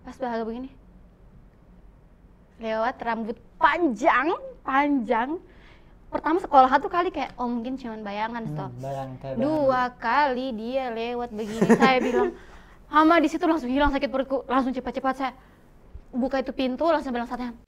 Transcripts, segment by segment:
Pas bahagia begini, lewat rambut panjang. Pertama sekolah satu kali kayak, oh mungkin cuman bayangan stop. Dua kali dia lewat begini, saya bilang, Hama di situ langsung hilang sakit perutku, langsung cepat-cepat saya buka itu pintu, langsung bilang satenya.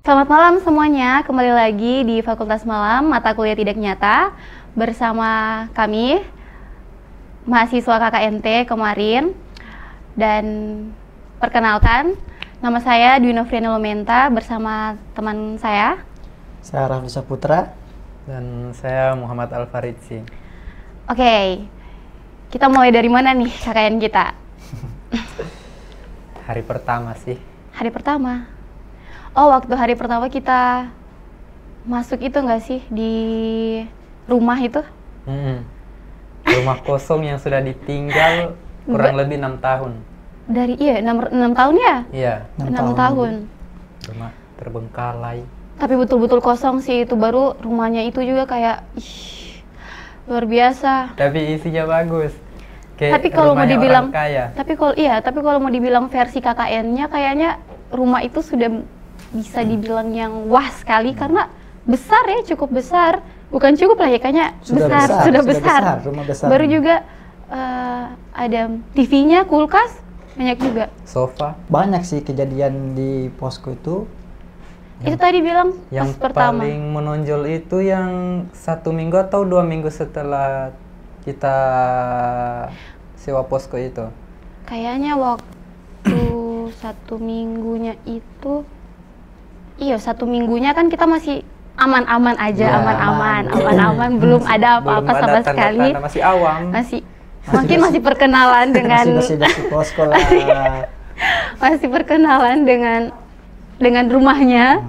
Selamat malam semuanya, kembali lagi di Fakultas Malam Mata Kuliah Tidak Nyata bersama kami mahasiswa KKNT kemarin. Dan perkenalkan, nama saya Dwi Novriana Lumenta bersama teman saya Raffi Saputra dan saya Muhammad Al-Faridzi. Oke, kita mulai dari mana nih KKN kita? Hari pertama sih. Hari pertama. Oh, waktu hari pertama kita masuk itu nggak sih di rumah itu? Rumah kosong yang sudah ditinggal kurang lebih 6 tahun. Dari 6 tahun ya? Iya. 6 tahun. Rumah terbengkalai. Tapi betul-betul kosong sih itu, baru rumahnya itu juga kayak luar biasa. Tapi isinya bagus. Tapi kalau mau dibilang kaya. tapi kalau mau dibilang versi KKN-nya kayaknya rumah itu sudah bisa dibilang yang wah sekali karena besar ya, cukup besar. Bukan cukup lah ya, kayaknya sudah besar. Rumah besar. Baru juga ada TV-nya, kulkas, banyak juga. Sofa. Banyak sih kejadian di posko itu. Itu tadi bilang Yang pas pertama. paling menonjol itu yang 1 minggu atau 2 minggu setelah kita sewa posko itu. Kayaknya waktu 1 minggunya itu, iya 1 minggunya kan kita masih aman-aman aja, Ya, aman-aman, belum ada apa-apa sama sekali. Masih awam. Mungkin masih perkenalan dengan Masih posko lah. masih perkenalan dengan rumahnya.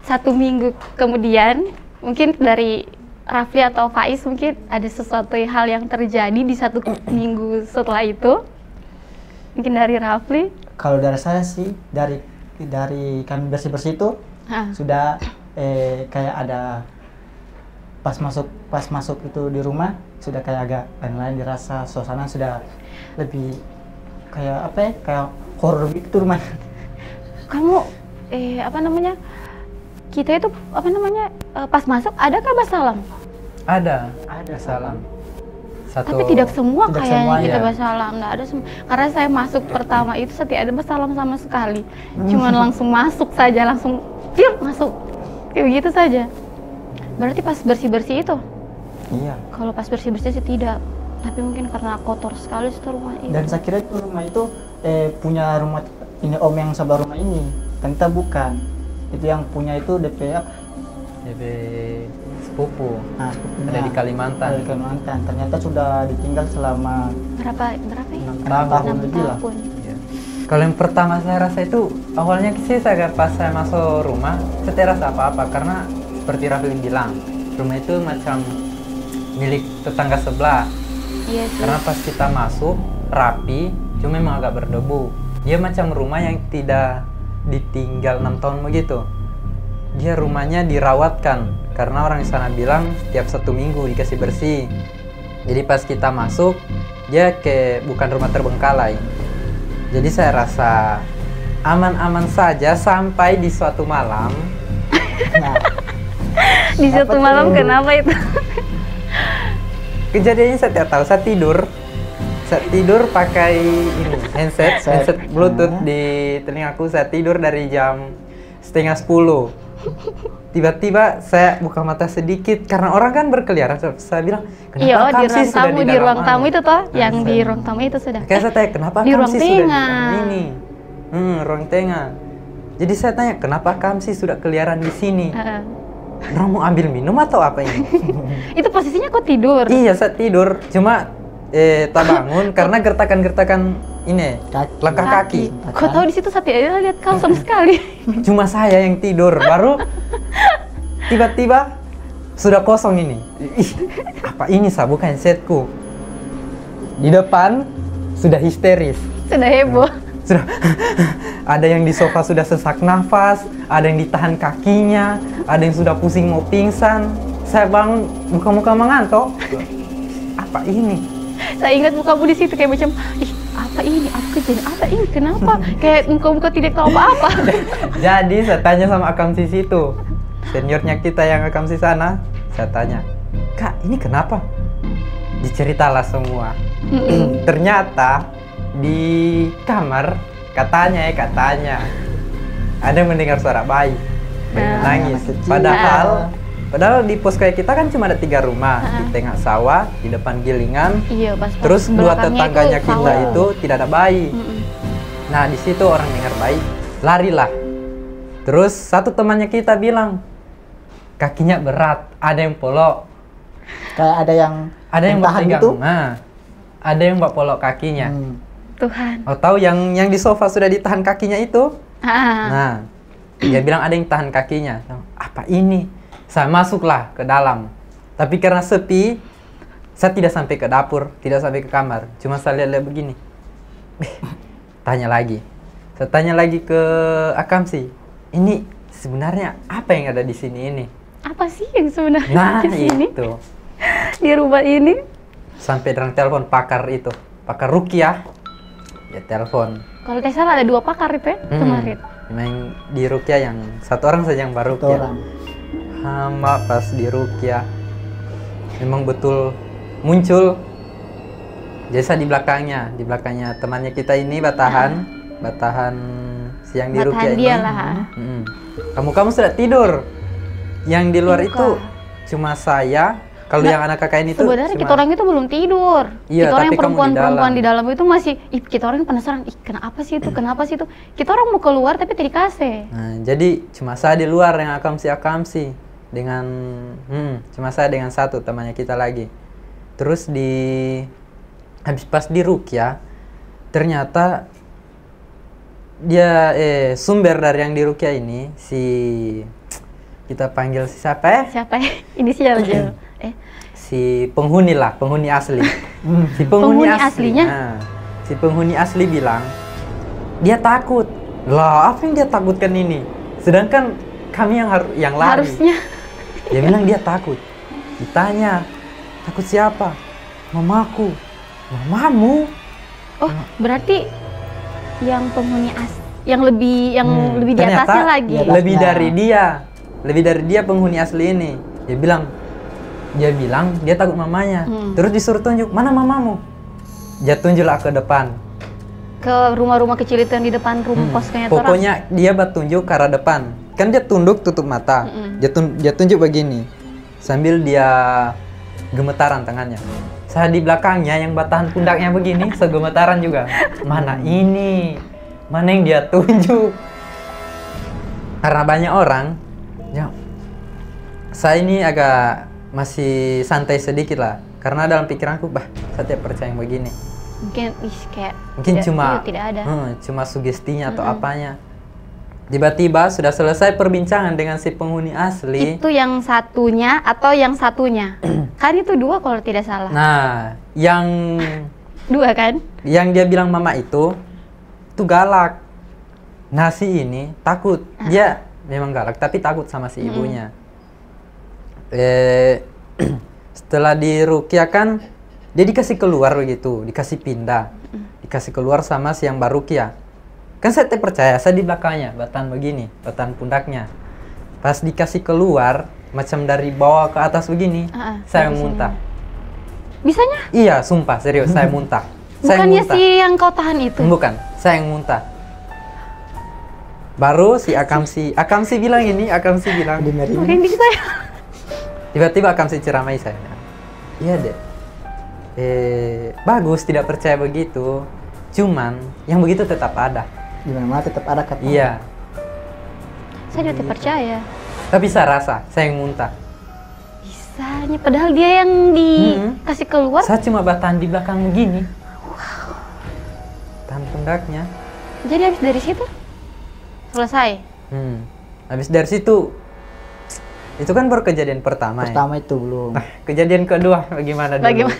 1 minggu kemudian, mungkin dari Raffi atau Faiz mungkin ada sesuatu hal yang terjadi di 1 minggu setelah itu. Mungkin dari Raffi. Kalau dari saya sih, dari kami bersih-bersih itu sudah kayak ada pas masuk itu di rumah sudah kayak agak lain-lain, dirasa suasana sudah lebih kayak apa ya, kayak horor gitu rumah. Kamu kita itu pas masuk adakah basalam? Ada salam. Tapi tidak semua kayaknya semuanya. kita basalam, nggak ada semua. Karena saya masuk pertama itu tidak ada basalam sama sekali. Cuman langsung masuk saja, langsung masuk. Kayak gitu saja. Berarti pas bersih-bersih itu? Iya. Kalau pas bersih-bersih sih tidak. Tapi mungkin karena kotor sekali itu rumah ini. Dan saya kira itu rumah itu punya rumah ini om yang sebelah rumah ini. Ternyata bukan. Itu yang punya itu DP sepupu. Nah, Ada di Kalimantan. Ada di Kalimantan. Ternyata sudah ditinggal selama Berapa ya? 6 tahun 6 lebih lah. tahun. Iya. Kalau yang pertama saya rasa itu awalnya sih pas saya masuk rumah saya tidak rasa apa-apa karena seperti Raffi bilang rumah itu macam milik tetangga sebelah. Iya sih. Karena pas kita masuk rapi, cuma memang agak berdebu. Dia macam rumah yang tidak ditinggal 6 tahun begitu. Dia rumahnya dirawatkan karena orang di sana bilang setiap 1 minggu dikasih bersih. Jadi pas kita masuk dia bukan rumah terbengkalai. Jadi saya rasa aman-aman saja sampai di suatu malam. Nah, Di suatu malam kenapa itu? Kejadiannya saya tidak tahu. Saya tidur pakai ini handset Bluetooth di telingaku. Saya tidur dari jam 9:30. Tiba-tiba saya buka mata sedikit karena orang kan berkeliaran. Saya bilang, Iya, kenapa Kamsi di ruang tamu itu toh, yang di ruang tamu itu sudah. Kayak saya tanya, kenapa di ruang Kamsi sudah di tengah. dalam ini? Ruang tengah. Jadi saya tanya, kenapa Kamsi sudah keliaran di sini? Orang mau ambil minum atau apa ini? Itu posisinya kok tidur? Iya, saya tidur. Cuma tak bangun karena gertakan-gertakan ini langkah kaki. Kok tahu di situ saya tidak lihat kau sama sekali. Cuma saya yang tidur. Baru tiba-tiba sudah kosong ini. Ih, apa ini bukan setku. Di depan sudah histeris. Sudah heboh. sudah ada yang di sofa sudah sesak nafas, ada yang ditahan kakinya, ada yang sudah pusing mau pingsan. Saya bangun muka-muka mengantuk. Apa ini? Saya ingat mukamu di situ kayak macam, ih apa ini? Apa kejadian? Apa ini? Kenapa? Kayak muka-muka tidak tahu apa-apa. Jadi saya tanya sama Akamsi situ, seniornya kita yang Akamsi sana, saya tanya, Kak ini kenapa? Diceritalah semua. Ternyata di kamar katanya ada yang mendengar suara bayi menangis. Padahal di pos kayak kita kan cuma ada 3 rumah, di tengah sawah, di depan gilingan. Iya, pas terus 2 tetangganya itu kita itu tidak ada bayi. Nah di situ orang dengar bayi, larilah. Terus satu temannya kita bilang kakinya berat, ada yang polok. Kayak ada yang tahan gitu. Nah, ada yang mbak polok kakinya. Tuhan. Oh tahu yang di sofa sudah ditahan kakinya itu? Nah, dia bilang ada yang tahan kakinya. Apa ini? Saya masuklah ke dalam. Tapi karena sepi, saya tidak sampai ke dapur, tidak sampai ke kamar. Cuma saya lihat-lihat begini. Tanya lagi. Saya tanya lagi ke Akamsi. Ini sebenarnya apa yang ada di sini ini? Apa sih yang sebenarnya Nah, di sini? itu. Di rumah ini? Sampai dengan telepon pakar itu, pakar ruqyah. Ya telepon. Kalau tidak salah ada 2 pakar itu ya kemarin. Memang di ruqyah yang 1 orang saja yang baru ruqyah. Hamba pas di ruqyah memang betul muncul. Jadi saya di belakangnya temannya kita ini batahan siang di ruqyah ini. Dia lah. Kamu sudah tidur. Yang di luar itu cuma saya. Kalau yang anak KKN itu sebenarnya kita orang itu belum tidur. Iya, kita orang yang tapi perempuan di dalam itu masih, kita orang penasaran, kenapa sih itu? Kita orang mau keluar tapi tidak dikasih. Nah, jadi cuma saya di luar yang Akamsi dengan cuma saya dengan satu temannya kita lagi. Terus habis pas di ruqyah ternyata dia sumber dari yang di ruqyah ini kita panggil siapa ya? Siapa ya? Inisial aja. Si penghuni asli. Si penghuni aslinya? Nah, si penghuni asli bilang dia takut. Lah, apa yang dia takutkan ini? Sedangkan kami yang lari. Harusnya. Dia bilang dia takut. Ditanya, takut siapa? Mamaku. Mamamu? Oh, berarti yang penghuni yang lebih di atasnya lagi. Lebih dari dia penghuni asli ini. Dia bilang dia takut mamanya. Terus disuruh tunjuk, mana mamamu? Dia tunjuklah ke depan. Ke rumah-rumah kecil itu yang di depan rumah posnya. Pokoknya dia tunjuk ke arah depan. Kan dia tunduk tutup mata. Dia tunjuk begini. Sambil dia gemetaran tangannya. Saya di belakangnya yang batahan pundaknya begini, segemetaran juga. Mana ini? Mana yang dia tunjuk? Karena banyak orang, ya, saya ini agak masih santai sedikit lah. Karena dalam pikiranku, saya tidak percaya yang begini. Mungkin tidak ada. Cuma sugestinya atau apanya. Tiba-tiba sudah selesai perbincangan dengan si penghuni asli. Itu yang satunya atau yang satunya? Kan itu 2 kalau tidak salah. Nah, yang 2 kan? Yang dia bilang mama itu galak. Nah, si ini takut. Dia memang galak, tapi takut sama si ibunya. Setelah di ruqyah kan, dia dikasih keluar begitu, dikasih pindah. Dikasih keluar sama si yang baru ruqyah. Kan saya tidak percaya, saya di belakangnya, batahan begini, batahan pundaknya. Pas dikasih keluar, macam dari bawah ke atas begini, saya muntah. Bisanya? Iya, sumpah, serius, saya muntah. Bukannya si yang kau tahan itu? Bukan, saya yang muntah. Baru si Akamsi bilang ini, Mungkin di saya. Tiba-tiba Akamsi ceramai saya. Iya deh. Bagus, tidak percaya begitu. Cuman, yang begitu tetap ada. Gimana tetap ada kata? Iya. Saya tidak percaya. Tapi saya rasa, saya yang muntah. Bisanya, padahal dia yang dikasih keluar. Saya cuma batahan di belakang begini. Tahan pundaknya. Jadi habis dari situ? Selesai? Habis dari situ, itu kan baru kejadian pertama itu belum. Nah, kejadian kedua bagaimana dulu? Bagaimana?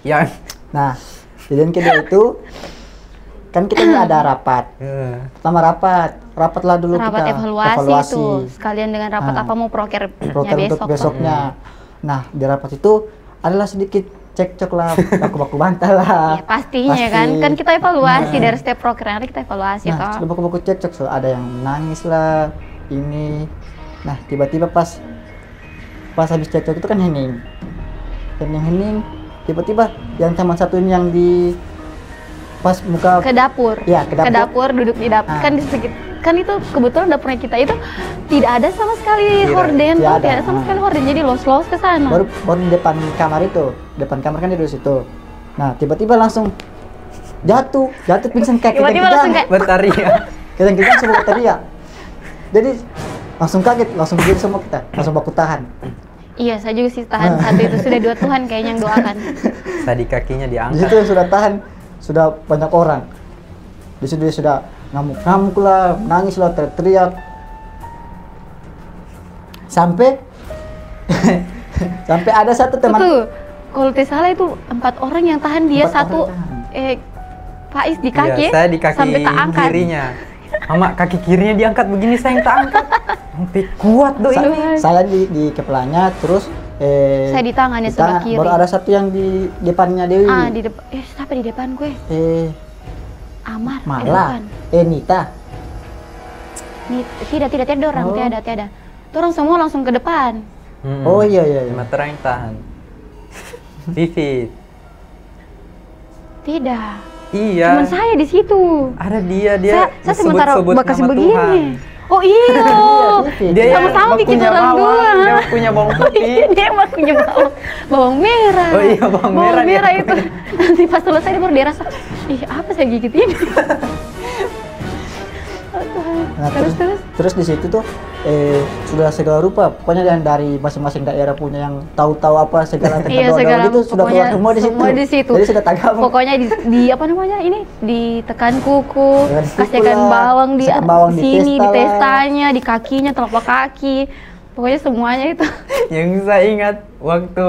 Yang Nah, kejadian kedua itu kan kita ini ada rapat. Pertama rapatlah dulu Rapat kita evaluasi itu sekalian dengan rapat apa mau prokernya untuk besok. besoknya. Nah, di rapat itu adalah sedikit cekcok lah, baku-baku bantal lah. Ya, pastinya kan kita evaluasi dari setiap proker kita evaluasi toh. Sudah baku-baku cekcok, so ada yang nangis lah ini. Nah, tiba-tiba pas habis cekcok itu kan hening, tiba-tiba yang teman satu ini yang di pas muka ke dapur. Ya, ke dapur duduk di dapur. Kan itu kebetulan dapurnya kita itu tidak ada sama sekali horden, tidak ada sama sekali horden, jadi los ke sana. Baru di depan kamar kan dia duduk situ. Nah, tiba-tiba langsung jatuh pingsan kayak tiba-tiba langsung kayak berteriak. Kita semua berteriak. Jadi langsung kaget, langsung berdiri semua kita, langsung baku tahan. Iya, saya juga sih tahan satu itu sudah 2 Tuhan kayaknya yang doakan. Tadi kakinya Di diangkat. situ sudah tahan, sudah banyak orang. Di situ dia sudah ngamuk-ngamuk lah, nangis lah, teriak. Sampai ada satu teman. Kalau tidak salah itu 4 orang yang tahan dia, 1 Faiz di kaki. Iya, saya di kaki sampai tak angkat. kirinya. Mama kaki kirinya diangkat begini, saya yang tak angkat. Sampai kuat doi. Saya di kepalanya, terus saya di tangannya sebelah kiri. Baru ada satu yang di depannya Dewi. Di depan. Siapa di depan gue? Amar. Malah. Nita. Tidak ada orang, tiada. Itu orang semua langsung ke depan. Oh iya. Cuma terang yang tahan. Vivit. Tidak. Iya. Cuman saya di situ. Ada dia saya sementara sebut bekas nama begini. Tuhan. Oh iya. Dia sama-sama bikin orang dua. Dia punya bawang putih. Dia emang punya bawang merah. Oh iya, bawang merah itu. Nanti pas selesai dia baru dia rasa, apa saya gigit ini? Nah, terus di situ tuh sudah segala rupa, pokoknya yang dari masing-masing daerah punya yang tahu-tahu apa segala tentang doa itu sudah keluar semua di situ. Jadi sudah tagam. Pokoknya di apa namanya ini, ditekan kuku, kasihkan bawang di sini, di testanya, di kakinya, telapak kaki. Pokoknya semuanya itu. Yang saya ingat waktu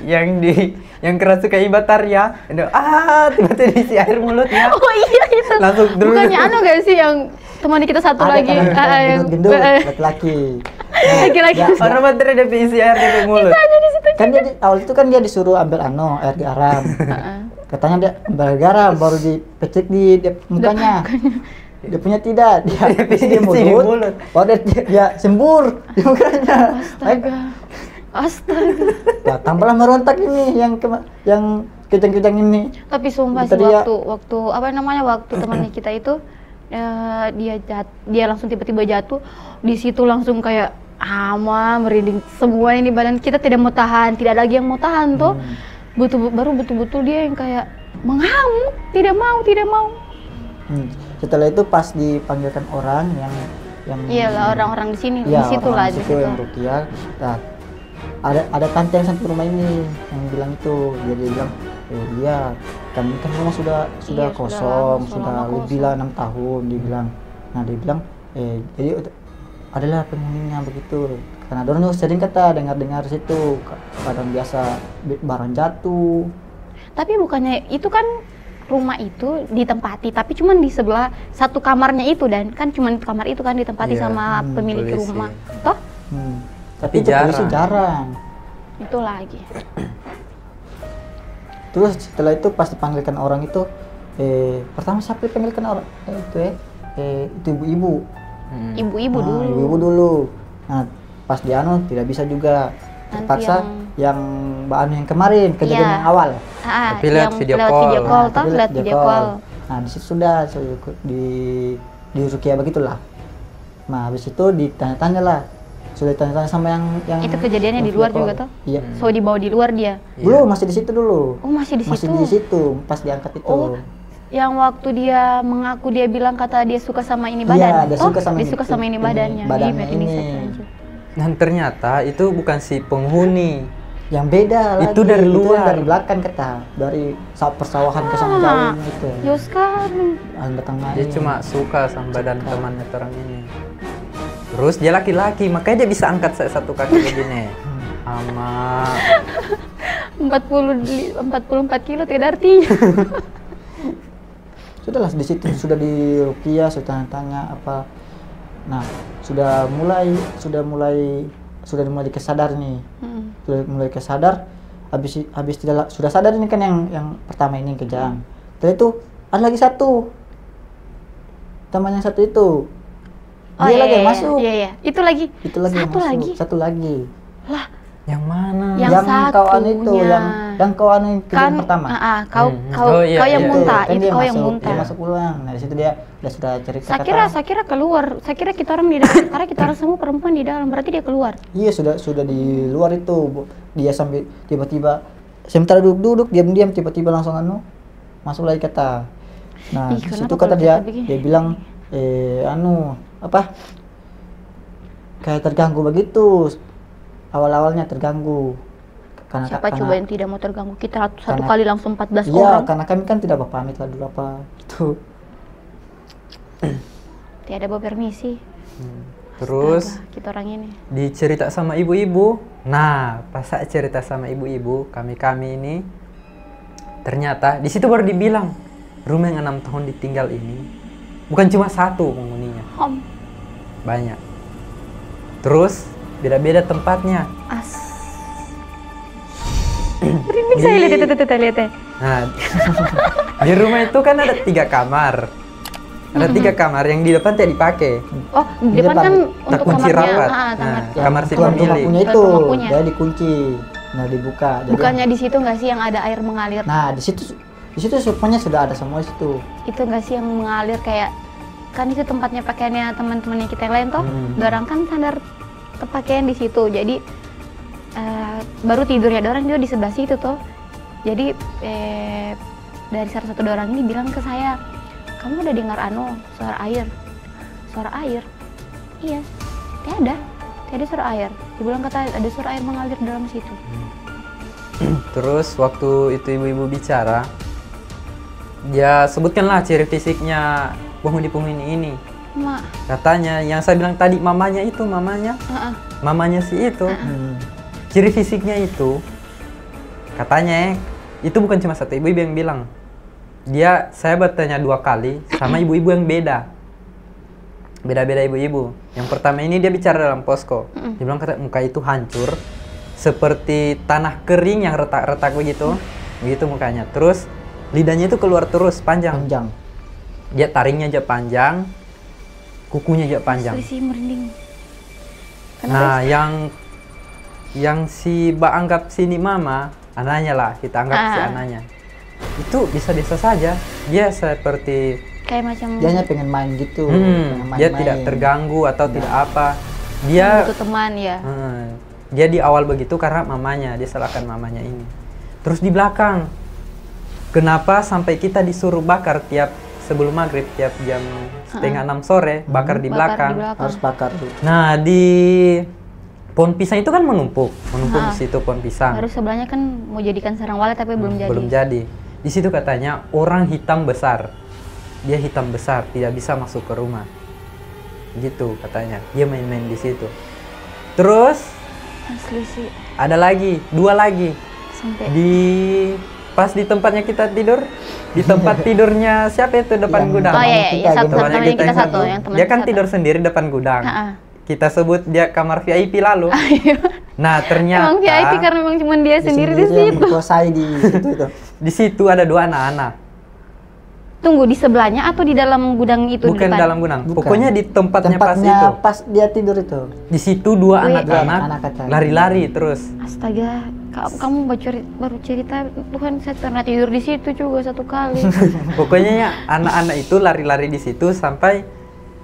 yang kerasukan Ibatar ya, tiba-tiba diisi air mulutnya. Oh iya itu. Langsung dulu. Bukannya gak sih yang teman kita satu lagi, yang gendut laki-laki. Laki-laki. Orang baterai dia isi air di mulut. Kan dia awal itu kan dia disuruh ambil air garam. Katanya dia ambil air garam baru dipecek di mukanya. Dia punya tidak, dia isi di mulut. Baru dia sembur di mukanya. Astaga. Ya, tambahlah merontak ini yang kejang-kejang ini. Tapi sumpah sih waktu temannya kita itu dia langsung tiba-tiba jatuh, di situ langsung kayak merinding semua ini badan kita, tidak mau tahan, tidak ada lagi yang mau tahan tuh. Baru betul-betul dia yang kayak mengamuk, tidak mau. Setelah itu pas dipanggilkan orang yang iyalah orang-orang di sini, ya, di situ lah, di situ yang rukiah. Nah, ada tante yang sampai rumah ini yang bilang itu, dia bilang iya kan rumah sudah kosong, sudah lebih lah 6 tahun dia bilang. Nah dia bilang jadi adalah penghuninya begitu, karena dorong sering kata dengar situ kadang biasa barang jatuh. Tapi bukannya itu kan rumah itu ditempati, tapi cuman di sebelah satu kamarnya itu, dan kan cuman kamar itu kan ditempati sama pemilik polisi. rumah toh. Tapi itu polisi jarang. Itu lagi. Terus setelah itu pas dipanggilkan orang itu, pertama siapa dipanggilkan orang? Itu ibu-ibu. Ibu-ibu dulu. Ibu-ibu dulu. Nah, pas di tidak bisa juga. Terpaksa yang Mbak Anu yang kemarin kejadian yang awal. Tapi lihat video call. Lihat video call. Nah, di situ sudah di rukiah begitulah. Nah, habis itu ditanya-tanya lah. Sudah ditanya-tanya sama yang itu kejadiannya di luar juga toh? Iya. So dibawa di luar dia? Belum, masih di situ dulu. Oh, masih di situ? Masih di situ, pas diangkat itu. Oh, yang waktu dia mengaku, dia bilang kata dia suka sama ini badan? Iya, dia suka sama ini badannya. Badannya ini. Dan ternyata itu bukan si penghuni. Yang beda lagi. Itu dari luar. Itu dari belakang kata, dari persawahan ke sana jauh itu. Jauh sekali. Dia cuma suka sama badan temannya orang ini. Terus dia laki-laki, makanya dia bisa angkat satu kaki begini. 44 kilo tidak artinya. sudahlah di situ sudah di ruqyah, sudah tanya apa. Nah, sudah mulai kesadar nih. Sudah mulai kesadar. Habis tidak sudah sadar ini kan yang pertama ini kejang. Setelah itu ada lagi satu. Teman yang satu itu. Dia lagi yang masuk. Iya. Itu lagi yang masuk. Satu lagi. Lah, Yang mana? Yang kawan itu, yang kawan yang kejadian pertama. Kau yang muntah, itu kau yang muntah. Dia masuk ulang. Nah, di situ dia sudah cerita. Saya kira keluar. Saya kira kita orang di dalam. Karena kita orang semua perempuan di dalam. Berarti dia keluar. Iya, sudah di luar itu. Dia sambil tiba-tiba sementara duduk diam-diam tiba-tiba langsung masuk lagi kata. Nah, di situ kata dia bilang kayak terganggu begitu. Awal-awalnya terganggu. Siapa coba yang tidak mau terganggu? Kita satu kali langsung 14 orang. Iya, karena kami kan tidak berpamit lah dulu apa itu. Tiada bawa permisi. Terus kita orang ini dicerita sama ibu-ibu. Nah, pas saya cerita sama ibu-ibu, kami ini ternyata di situ baru dibilang rumah yang 6 tahun ditinggal ini bukan cuma satu penghuninya. Banyak. Terus beda-beda tempatnya. Merinding saya lihat. Nah, di rumah itu kan ada 3 kamar. Ada 3 kamar yang di depan tidak dipakai. Oh, di depan kan untuk kunci kamarnya. rapat. Kamar si pemilik. Punya itu, dia dikunci. Nah, dibuka. Bukannya di situ nggak sih yang ada air mengalir? Nah, di situ semuanya sudah ada semua situ. Itu nggak sih yang mengalir kayak kan itu tempatnya pakaiannya teman-temannya kita yang lain toh. Dorang kan sadar pakaian di situ. Jadi baru tidurnya dorang juga di sebelah situ toh. Jadi dari salah satu dorang ini bilang ke saya, kamu udah dengar suara air? Suara air? Iya, tiada suara air. Dia bilang kata ada suara air mengalir dalam situ. Terus waktu itu ibu-ibu bicara, dia sebutkanlah ciri fisiknya penghuni ini. Katanya yang saya bilang tadi mamanya si itu. Ciri fisiknya itu katanya itu bukan cuma satu ibu-ibu yang bilang. Saya bertanya 2 kali sama ibu-ibu yang beda ibu-ibu. Yang pertama ini dia bicara dalam posko. Dia bilang kata muka itu hancur seperti tanah kering yang retak-retak begitu mukanya. Terus lidahnya itu keluar terus panjang. Dia taringnya aja panjang, kukunya aja panjang. Asli sih merinding. Nah, yang si Mbak anggap sini mama, anaknya lah, kita anggap si anaknya. Itu bisa-bisa saja. Dia seperti kayak macam dia hanya pengen main gitu. Dia tidak terganggu atau tidak apa. Dia butuh teman ya. Dia di awal begitu karena mamanya, dia salahkan mamanya ini. Terus di belakang, kenapa sampai kita disuruh bakar tiap sebelum maghrib, tiap jam 5:30 sore, bakar di belakang. Harus bakar tuh. Nah, di pohon pisang itu kan menumpuk di situ pohon pisang. Baru sebelahnya kan mau jadikan sarang walet tapi belum jadi. Belum jadi. Di situ katanya orang hitam besar. Dia hitam besar, tidak bisa masuk ke rumah. Gitu katanya. Dia main-main di situ. Terus asli sih. Ada lagi, 2 lagi. Sampai Pas di tempatnya kita tidur, di tempat tidurnya siapa itu depan gudang. Oh iya, satu temannya kita satu yang teman. Dia kan tidur sendiri depan gudang. Kita sebut dia kamar VIP lalu. Nah, ternyata emang VIP karena memang cuma dia sendiri di situ. Dikuasai di situ itu. Di situ ada 2 anak-anak. Tunggu, di sebelahnya atau di dalam gudang itu? Bukan di depan? Dalam gudang. Pokoknya di tempatnya pas itu. Pas dia tidur itu. Di situ 2 anak-anak lari-lari terus. Astaga, kamu baru cerita, Tuhan, saya pernah tidur di situ juga 1 kali. Pokoknya ya, anak-anak itu lari-lari di situ sampai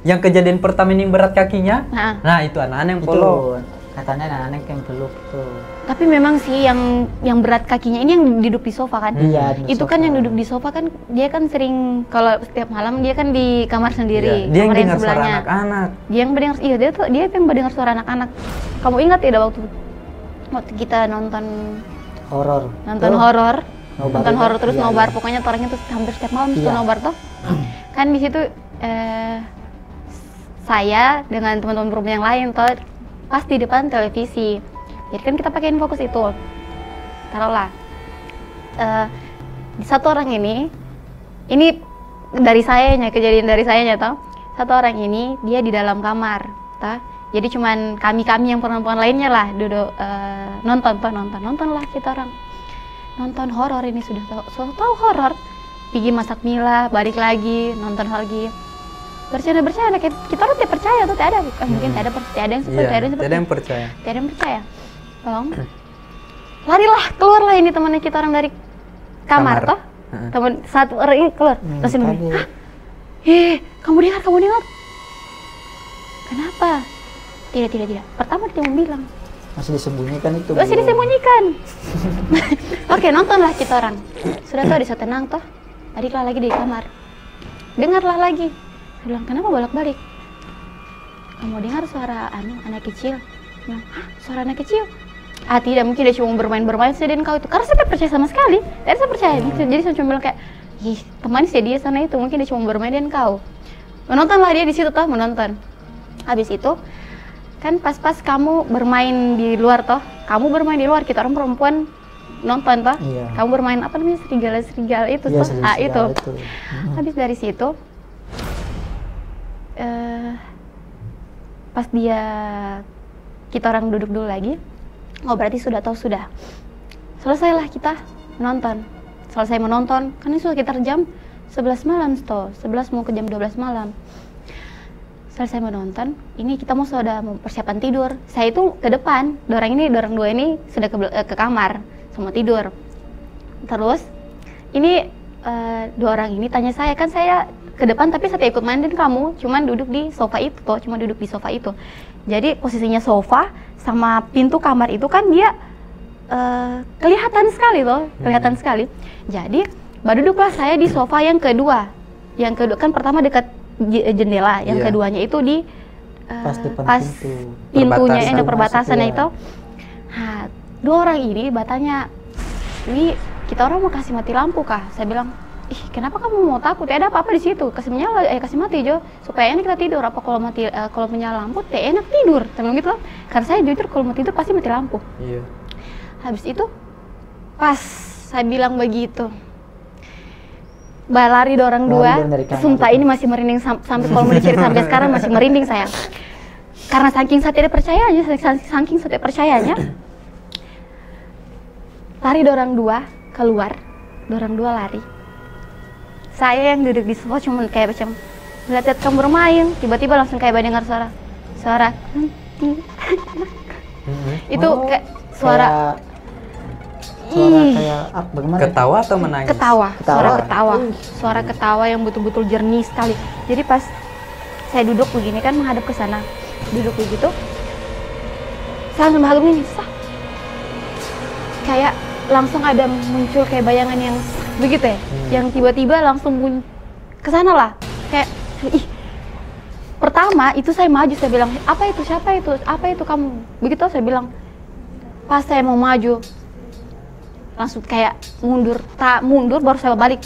yang kejadian pertama ini berat kakinya. Nah, itu anak-anak yang follow. Katanya anak-anak yang peluk tuh. Tapi memang sih yang berat kakinya ini yang duduk di sofa kan? Iya, itu kan yang duduk di sofa kan dia kan sering kalau setiap malam dia kan di kamar sendiri. Dia yang dengar sebelahnya. suara anak-anak. Dia yang mendengar, iya dia yang mendengar suara anak-anak. Kamu ingat tidak waktu kita nonton horor? Nonton horor terus nobar. Pokoknya orangnya tuh hampir setiap malam tuh nobar tuh. Kan di situ saya dengan teman-teman perempuan yang lain tuh pas di depan televisi. Jadi kan kita pakein fokus itu. Taruhlah di satu orang ini dari sayanya, kejadian dari sayanya toh. Satu orang ini dia di dalam kamar, toh. Jadi cuman kami yang perempuan lainnya lah duduk nonton lah kita orang. Nonton horor ini sudah tahu horor. Pergi masak mila, balik lagi, nonton lagi. Bercanda kita orang tidak percaya tuh, tidak ada mungkin tidak ada yang seperti tidak ada yang percaya. Tolong. Larilah, keluarlah ini temannya kita orang dari kamar. Toh. Teman satu orang ini keluar. Terus ini, kamu dengar? Kenapa? Tidak. Pertama dia mau bilang. Masih disembunyikan itu. Masih disembunyikan. Oke, nontonlah kita orang. Sudah tahu bisa tenang toh. Baliklah lagi di kamar. Dengarlah lagi. Dia bilang, kenapa bolak-balik? Kamu dengar suara anak kecil? Bilang, hah, suara anak kecil? Ah tidak, mungkin dia cuma bermain saja dengan kau itu. Karena saya tidak percaya sama sekali. Tidak saya percaya. Jadi saya cuma bilang kayak, ih teman saya dia sana itu, mungkin dia cuma bermain dengan kau. Menontonlah dia di situ toh, menonton. Habis itu, kan pas kamu bermain di luar toh, kamu bermain di luar, kita orang perempuan nonton toh. Iya. Kamu bermain apa namanya, serigala itu iya, toh. Itu. Habis dari situ, pas kita orang duduk dulu lagi. Oh berarti sudah tahu sudah. Selesailah kita menonton. Selesai menonton, kan ini sudah sekitar jam 11 malam toh. 11 mau ke jam 12 malam. Selesai menonton, ini kita sudah mau persiapan tidur. Saya itu ke depan, dorang dua ini sudah ke kamar, semua tidur. Terus ini dua orang ini tanya saya, kan saya ke depan tapi saya ikut main dan kamu cuman duduk di sofa itu toh, cuma duduk di sofa itu. Jadi posisinya sofa sama pintu kamar itu kan dia kelihatan sekali toh, kelihatan sekali. Jadi duduklah saya di sofa yang kedua. Yang kedua kan pertama dekat jendela, yang keduanya itu di pas pintunya yang perbatasannya itu. Nah, dua orang ini bertanya, "Wi, kita orang mau kasih mati lampu kah?" Saya bilang, "Ih, kenapa kamu mau takut? Tidak ada apa-apa di situ. Kasih menyala, kasih mati Jo, supaya enak kita tidur. Apa kalau menyala lampu, tidak enak tidur." Saya bilang gitu. Karena saya jujur kalau mau tidur pasti mati lampu. Iya. Habis itu, pas saya bilang begitu, lari dorang dua. Sumpah ini masih merinding sampai kalau mau dicerita sampai sekarang masih merinding saya. Karena saking saya tidak percayanya, lari dorang dua keluar, dorang dua lari. Saya yang duduk di sofa cuma kayak macam melihat kamu bermain, tiba-tiba langsung kayak dengar suara itu kayak suara kayak bagaimana? Ketawa atau menangis? Suara ketawa yang betul-betul jernih sekali. Jadi pas saya duduk begini kan menghadap ke sana, duduk begitu, saya langsung menghadap ini, kayak langsung ada muncul kayak bayangan yang begitu ya, yang tiba-tiba langsung ke sana lah, kayak ih. Pertama itu saya maju, saya bilang, apa itu, siapa itu, apa itu kamu? Begitu saya bilang. Pas saya mau maju, langsung kayak mundur baru saya balik.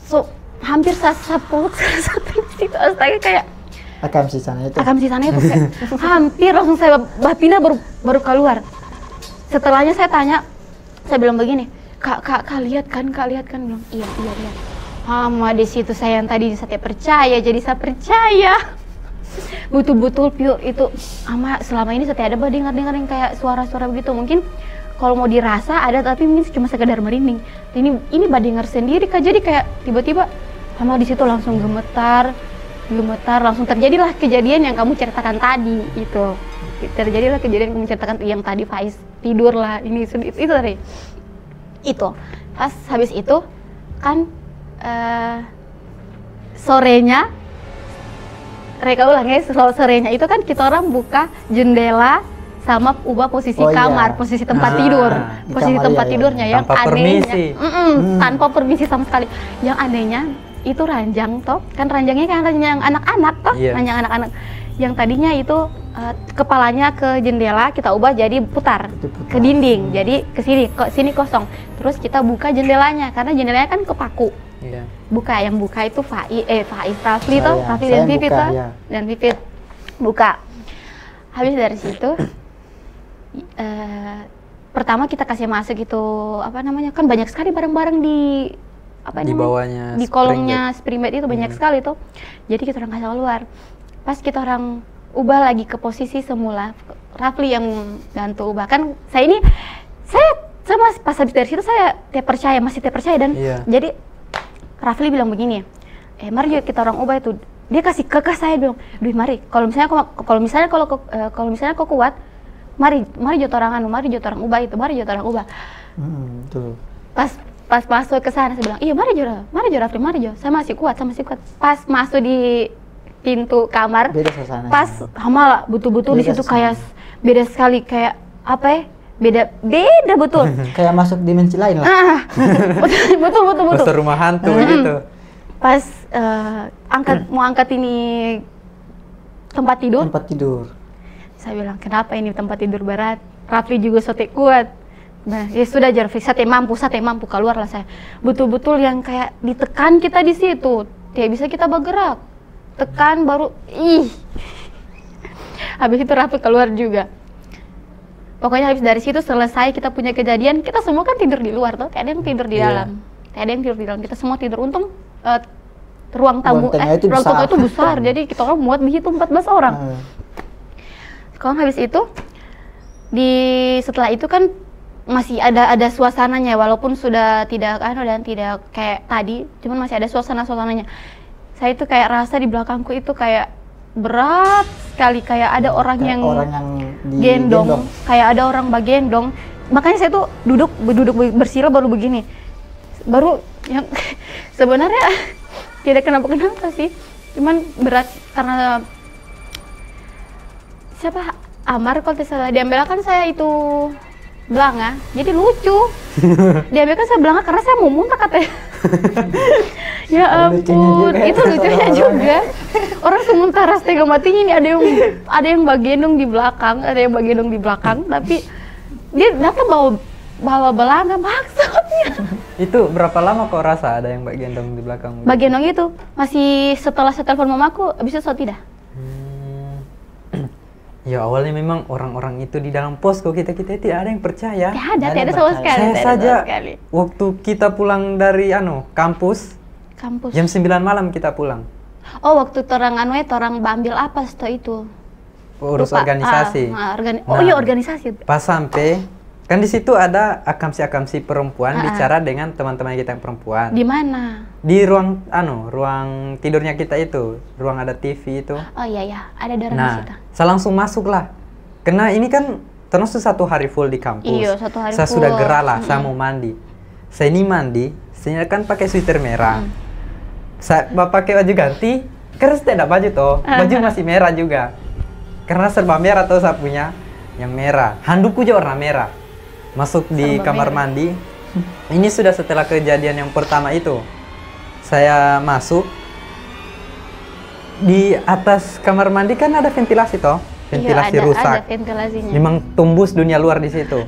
So hampir saya peluk satu situ, astaga kayak Akam si sana itu kayak hampir langsung saya pindah baru keluar. Setelahnya saya tanya, saya bilang begini, kak lihat kan bilang iya. Sama di situ saya yang tadi saya percaya, jadi saya percaya. Betul-betul pure itu. Ama selama ini saya tidak ada dengar yang kayak suara-suara begitu. Mungkin kalau mau dirasa ada, tapi mungkin cuma sekedar merinding. Ini dengar sendiri kak, jadi kayak tiba-tiba sama di situ langsung gemetar, langsung terjadilah kejadian yang kamu ceritakan tadi itu. Terjadilah kejadian yang kamu ceritakan yang tadi Faiz tidur lah, ini itu tadi. Itu pas habis itu kan sorenya reka ulang ya, sorenya itu kan kita orang buka jendela sama ubah posisi kamar, posisi tempat tidur, posisi tempat tidurnya yang anehnya, tanpa permisi sama sekali. Yang anehnya itu ranjang toh, kan ranjangnya kan ranjang anak-anak toh, ranjang anak-anak. Yang tadinya itu kepalanya ke jendela kita ubah jadi putar ke dinding, jadi ke sini kosong. Terus kita buka jendelanya karena jendelanya kan kepaku. Iya. Yang buka itu Faiz Rafli toh, Rafli dan Pipit toh, dan Pipit buka. Habis dari situ pertama kita kasih masuk itu apa namanya, kan banyak sekali barang-barang di apa di namanya? bawahnya Di spring kolongnya spring bed itu banyak sekali tuh. Jadi kita orang kasih keluar. Pas kita orang ubah lagi ke posisi semula, Rafli yang gantung ubah. Kan saya sama pas habis dari situ saya masih percaya dan jadi Rafli bilang begini, mari kita orang ubah itu. Dia kasih kekeh saya bilang, "Duh, mari. Kalau misalnya kau kuat, mari jot orang ubah itu, mari jot orang ubah." Tuh. Pas masuk ke sana saya bilang, "Iya, mari Rafli, mari jo. Saya masih kuat." Pas masuk di pintu kamar, Beda suasana. pas malah betul-betul di situ kayak beda sekali, kayak apa ya? Beda betul. Kayak masuk dimensi lain lah. betul. Poster rumah hantu gitu. Pas mau angkat ini tempat tidur. Saya bilang, kenapa ini tempat tidur berat? Rafli juga sotek kuat. Nah, ya sudah Rafli, saya mampu keluar lah saya. Betul-betul yang kayak ditekan kita di situ, tidak bisa kita bergerak. Tekan baru, habis itu Rafli keluar juga. Pokoknya habis dari situ selesai kita punya kejadian, kita semua kan tidur di luar tuh, tidak ada yang tidur di dalam. Tidak ada yang tidur di dalam, kita semua tidur. Untung ruang tamu itu besar, jadi kita orang muat di situ 14 orang. Kalau habis itu setelah itu kan masih ada suasananya, walaupun sudah tidak kayak tadi, cuman masih ada suasananya. Saya itu kayak rasa di belakangku itu kayak berat sekali, kayak ada orang yang gendong, kayak ada orang bagendong. Makanya saya tuh duduk bersila baru begini, baru yang sebenarnya tidak kenapa sih, cuman berat karena siapa Amar kalau tidak salah diambilkan saya itu belanga, jadi lucu. Diambilkan saya belanga karena saya mau muntah katanya. Ya ampun, itu lucunya juga. Orang sementara setengah matinya ini ada yang bagendong di belakang, tapi dia datang bawa belanga maksudnya. Itu berapa lama kok rasa ada yang bagendong di belakang? Bagendong itu masih setelah saya telepon mamaku, habis itu tidak. Ya awalnya memang orang-orang itu di dalam posko kita tidak ada yang percaya. Tidak ada sama sekali. Saya saja waktu kita pulang dari kampus. Jam 9 malam kita pulang. Oh, waktu torang ambil apa setelah itu? Urus organisasi. Organisasi. Pas sampai kan di situ ada akamsi perempuan bicara dengan teman-teman kita yang perempuan. Di mana? Di ruang ruang tidurnya kita itu, ruang ada TV itu. Oh iya, ada di situ. Saya langsung masuk lah. Karena ini kan terus 1 hari full di kampus. Iya, 1 hari saya full. Sudah gerah lah, saya mau mandi. Saya ini mandi, saya kan pakai sweater merah. Saya pakai baju ganti, karena saya tidak baju toh, baju masih merah juga. Karena serba merah tuh saya punya yang merah. Handukku juga warna merah. Masuk di kamar mandi. Ini sudah setelah kejadian yang pertama itu. Saya masuk. Di atas kamar mandi kan ada ventilasi toh. Ventilasi rusak. Ada ventilasinya. Memang tembus dunia luar di situ.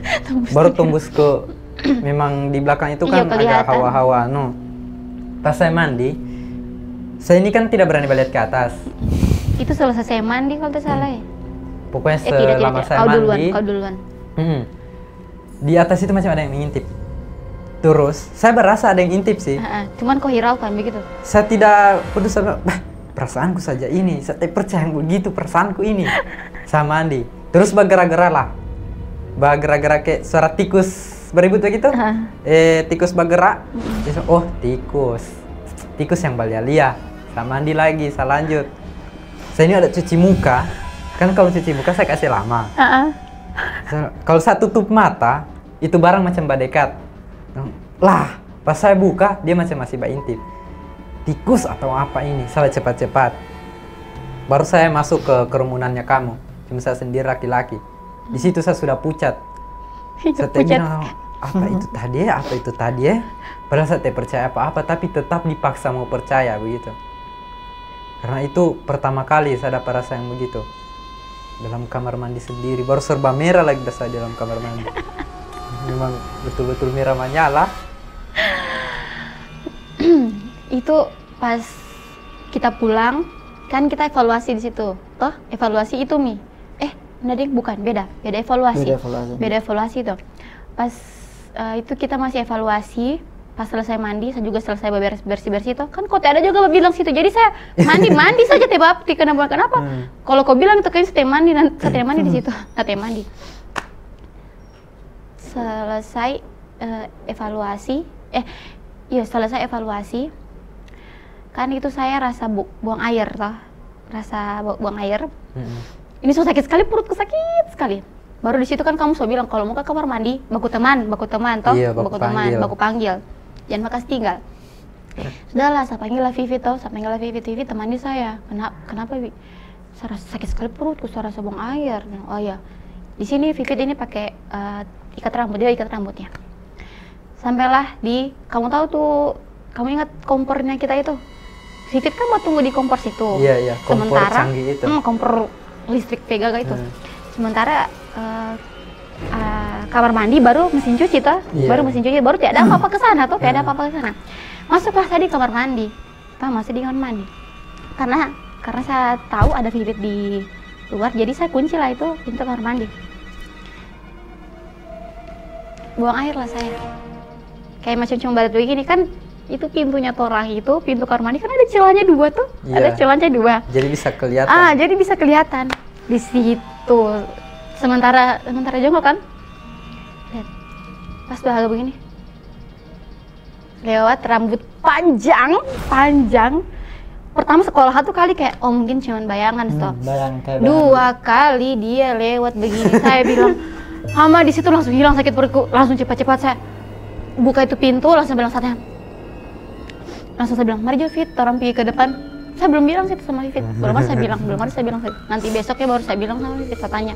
Baru tembus ke memang di belakang itu kan ada hawa-hawa. Pas saya mandi, saya ini kan tidak berani balik ke atas. Itu selesai saya mandi kalau tidak salah ya. Pokoknya selama saya mandi. Kau duluan. Di atas itu macam ada yang mengintip. Terus saya berasa ada yang intip sih. Cuman kau hiraukan begitu. Saya tidak peduli sama perasaanku saja ini. Saya tidak percaya begitu perasaanku ini. Saya mandi. Terus bergerak-gerak lah. Bergerak-gerak kayak suara tikus beribut begitu. Tikus bergerak. Oh tikus. Tikus yang balia-lia. Saya mandi lagi. Saya lanjut. Saya ini ada cuci muka. Kan kalau cuci muka saya kasih lama. Kalau saya tutup mata, itu barang macam badekat. Lah, pas saya buka, dia masih intip. Tikus atau apa ini? Saya cepat-cepat. Baru saya masuk ke kerumunannya kamu. Cuma saya sendiri laki-laki. Di situ saya sudah pucat. Saya bilang, apa itu tadi ya? Padahal saya tidak percaya apa-apa, tapi tetap dipaksa mau percaya begitu. Karena itu pertama kali saya dapat rasa yang begitu. Dalam kamar mandi sendiri, baru serba merah lagi saya dalam kamar mandi. Memang betul-betul merah menyala. Itu pas kita pulang, kan kita evaluasi di situ. Toh, evaluasi itu bukan, beda evaluasi. Beda evaluasi tuh. Pas itu kita masih evaluasi, pas selesai mandi, saya juga selesai bersih-bersih itu, kan kok ada juga bilang situ, jadi saya mandi saja teh bapti, kenapa? Kalau kau bilang itu kayaknya saya teh mandi di situ, teh mandi. Selesai selesai evaluasi, kan itu saya rasa buang air toh, buang air. Ini so sakit sekali, perutku sakit sekali. Baru di situ kan kamu so bilang kalau mau ke kamar mandi, baku teman toh, iya, baku panggil. Jangan makas tinggal. Sudahlah, saya panggil lah Vivi toh, Vivi temani saya. Kenapa Wi? Saya rasa sakit sekali perutku, saya rasa buang air. Oh ya, di sini Vivi ini pakai ikat rambutnya. Sampailah kamu tahu tuh, kamu ingat kompornya kita itu? Vivi kan mau tunggu di kompor situ. Iya, kompor canggih itu. Kompor listrik Pegaga itu. Sementara kamar mandi baru mesin cuci toh, baru tidak ada apa-apa ke sana toh, tidak ada apa-apa ke sana. Masuklah saya di kamar mandi, masuk di kamar mandi. Karena saya tahu ada Vivit di luar, jadi saya kunci lah itu pintu kamar mandi. Buang air lah saya, kayak macam cuma balik begini kan, itu pintunya torah itu, pintu kamar mandi kan ada celahnya 2 tuh, ada celahnya 2. Jadi bisa kelihatan. Jadi bisa kelihatan di situ. Sementara jongkok kan, lihat, pas bahagia begini, lewat rambut panjang. Pertama sekolah 1 kali kayak, mungkin cuman bayangan stop. 2 kali dia lewat begini, saya bilang, Hama di situ langsung hilang sakit perutku, langsung cepat-cepat saya buka itu pintu, langsung bilang saya bilang, mari Fit, orang pergi ke depan. Saya belum bilang sih sama Vivit, belum ada saya bilang. Nanti besoknya baru saya bilang sama Vivit, saya tanya.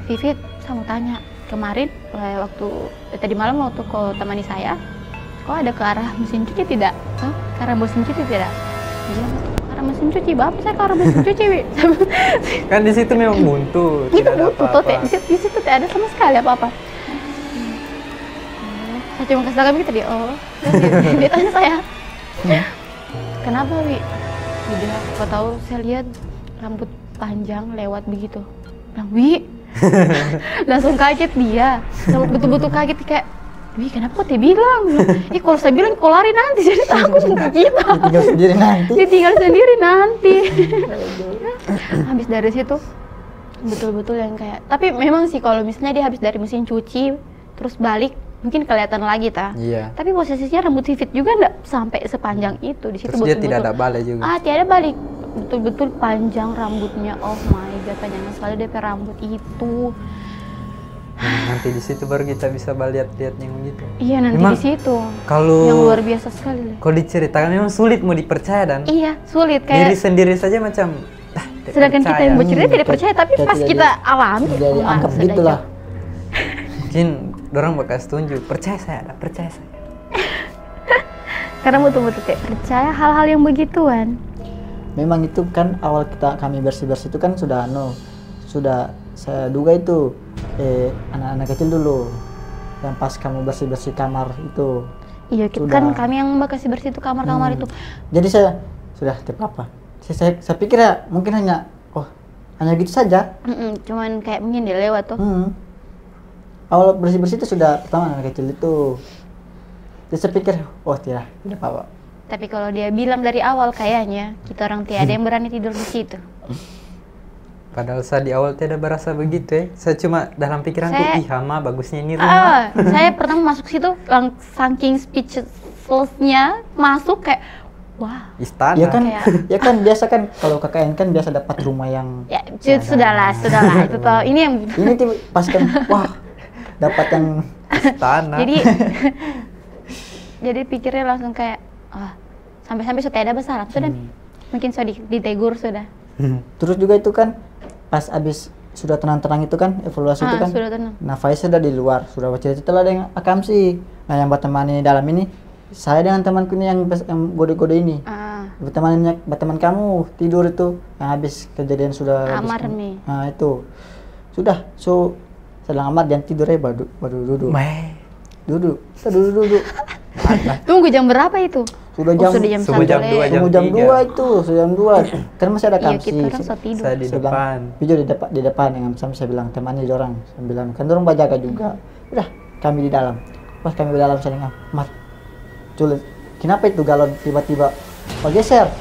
Vivit, saya mau tanya, kemarin waktu tadi malam waktu kau temani saya, kok ada ke arah mesin cuci tidak? Ke arah mesin cuci tidak? Bilang, ke arah mesin cuci, bapak saya ke arah mesin cuci, Wi. Kan di situ memang buntu. Itu buntu, toh, di situ tidak ada sama sekali apa-apa. Saya cuma kasih tahu gitu dia, dia tanya saya, kenapa Wi? Dia, kau tahu saya lihat rambut panjang lewat begitu. Bilang, Wi, langsung kaget dia, betul-betul kaget kayak, Wi kenapa kok dia bilang? Kalau saya bilang kau lari nanti, jadi takut untuk kita. Dia tinggal sendiri nanti. Habis dari situ, betul-betul yang kayak, tapi memang sih kalau misalnya dia habis dari mesin cuci, terus balik, mungkin kelihatan lagi Iya. Tapi posisinya rambut Vivit juga enggak sampai sepanjang itu. Di situ terus dia tidak ada balik juga. Tidak ada balik. Betul-betul panjang rambutnya. Oh my god, panjangnya sekali DP rambut itu. Nanti di situ baru kita bisa lihat yang begitu. Iya, nanti memang, di situ. Kalau yang luar biasa sekali. Kalau diceritakan memang sulit mau dipercaya dan. Iya, sulit kayak diri sendiri saja macam. Sedangkan kita yang bercerita tidak percaya, tapi pas kita alami, jadi anggap gitulah. Mungkin dorang bakal setuju, percaya saya. Karena betul-betul kayak percaya hal-hal yang begituan. Memang itu kan awal kami bersih-bersih itu kan sudah saya duga itu anak-anak kecil dulu yang pas kamu bersih-bersih kamar itu. Iya, kan kami yang bersih-bersih itu kamar-kamar itu. Jadi saya sudah tidak apa. Saya pikir ya mungkin hanya gitu saja. Cuman kayak mungkin dia lewat tuh. Awal bersih-bersih itu sudah pertama anak kecil itu. Jadi saya pikir, tidak apa-apa. Tapi kalau dia bilang dari awal kayaknya kita orang tiada yang berani tidur di situ. Padahal saya di awal tidak berasa begitu ya. Saya cuma dalam pikiranku, Hama bagusnya ini rumah. Saya pertama masuk situ, saking speechless-nya masuk kayak, wah. Istana. Ya kan biasa kan kalau KKN kan biasa dapat rumah yang. Ya, sudahlah itu toh. Ini yang. Ini pas kan, wah. Dapat yang istana. Jadi pikirnya langsung kayak sampai sudah ada besar sudah mungkin sudah ditegur sudah. Terus juga itu kan pas abis sudah tenang-tenang itu kan evaluasi itu kan. Sudah tenang. Nah Faiz sudah di luar, sudah cerita lah dengan Akam sih. Nah yang bertemani dalam ini saya dengan temanku ini yang gode-gode ini. Berteman kamu tidur itu yang habis kejadian sudah. Amar nih. Nah itu sudah sedang amat dan tidurnya baru duduk. Duduk. Tunggu jam berapa itu? Sudah jam 2 jam 2 itu, jam 2. Kan masih ada kamsi. Iya, kita orang tidur. Saya di depan. Video di depan yang saya bilang temani orang. Saya bilang kan orang bajaga juga. Udah, kami di dalam. Pas kami di dalam salingan, Mas, culit, kenapa itu galon tiba-tiba geser?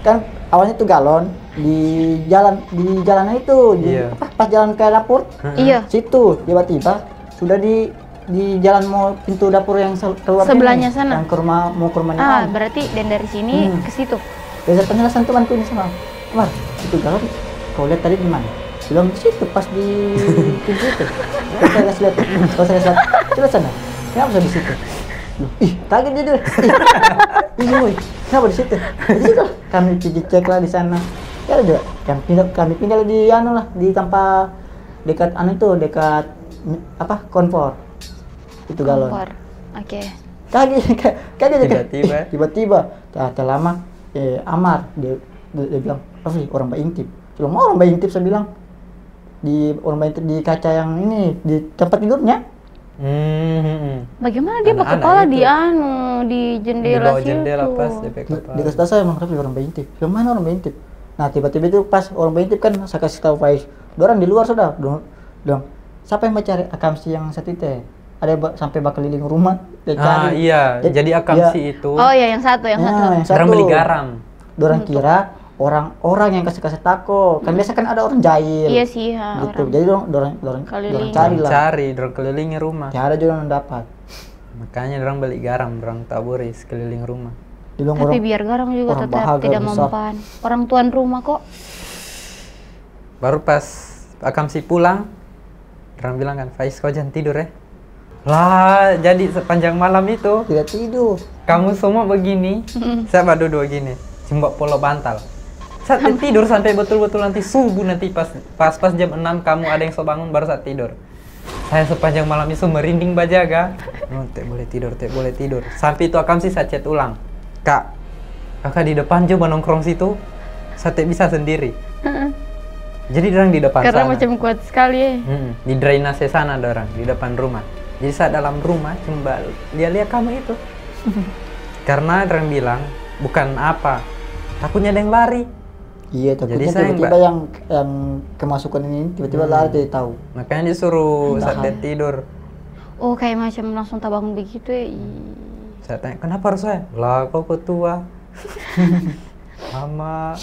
Kan awalnya itu galon di jalanan itu, Iya. pas jalan ke dapur, Iya. situ tiba-tiba sudah di jalan mau pintu dapur yang keluar Sebelahnya ini, sana? yang ke rumah, mau ke rumahnya Ah, Om. berarti dan dari sini ke situ. Geser penjelasan tuh bantu ini sama Mar, itu galon kau lihat tadi di mana? Bilang di situ pas di pintu itu. Saya kasih lihat, coba sana. Kenapa saya di situ? Loh, ih, kaget dia. Ih, woi, kenapa di situ? Di situ kami cek lah di sana. Ya udah, kami pindah di anu lah, di tempat dekat anu itu, dekat apa? Konfor. Itu galon. Kompor. Oke. Kaget Tiba-tiba. tak lama Amar dia bilang, "Raffi, orang Mbak Intip." Bilang, "Oh, orang Mbak Intip," saya bilang. Orang Mbak Intip di kaca yang ini, di tempat tidurnya. Bagaimana dia pakai Anak-anak kepala itu. di di Di jendela bawah situ? jendela pas DP Di kasih tahu saya, "Emang Raffi orang Mbak Intip." Bilang, "Mana orang Mbak Intip?" Nah, tiba-tiba itu pas orang Mbak Intip kan saya kasih tahu Faiz. Orang di luar sudah. Bilang, "Siapa yang mencari akamsi yang satu itu? Ada sampai keliling rumah dia cari." Iya, jadi akamsi itu Oh ya, yang satu, yang satu. yang orang beli garam. Dorang kira orang-orang yang kasih tako. Kan biasa kan ada orang jahil. Iya sih, ha, Gitu. orang. Jadi dorang Keliling. cari lah. Cari, dorang kelilingi rumah. Ya ada juga yang dapat. Makanya dorang beli garam, dorang taburi sekeliling rumah. Dia bilang Tapi orang biar garang juga orang tetap bahagia tidak besar. mempan. Orang tuan rumah kok. Baru pas akamsi pulang, dorang bilang kan, "Faiz, kau jangan tidur ya." Lah, jadi sepanjang malam itu tidak tidur. kamu semua begini, saya dua gini, cuma polo bantal. Saat tidur sampai betul-betul nanti subuh, nanti pas jam 6 kamu ada yang so bangun baru saat tidur. Saya sepanjang malam itu merinding bajaga. Oh, tak boleh tidur. Sampai itu akamsi saya chat ulang. "Kak, kakak di depan coba nongkrong situ. Saya tak bisa sendiri." Jadi orang di depan Karena sana. macam kuat sekali ya. Di drainase sana ada orang di depan rumah. Jadi saat dalam rumah cuma lihat kamu itu. Karena orang bilang bukan apa, takutnya ada yang lari. Iya, takutnya Jadi saya tiba-tiba yang kemasukan ini tiba-tiba lari tidak tahu. Makanya disuruh saat dia Tahan. tidur. Oh, kayak macam langsung tak bangun begitu ya. Saya tanya, "Kenapa harus saya?" "Lah, kau ketua." Mama.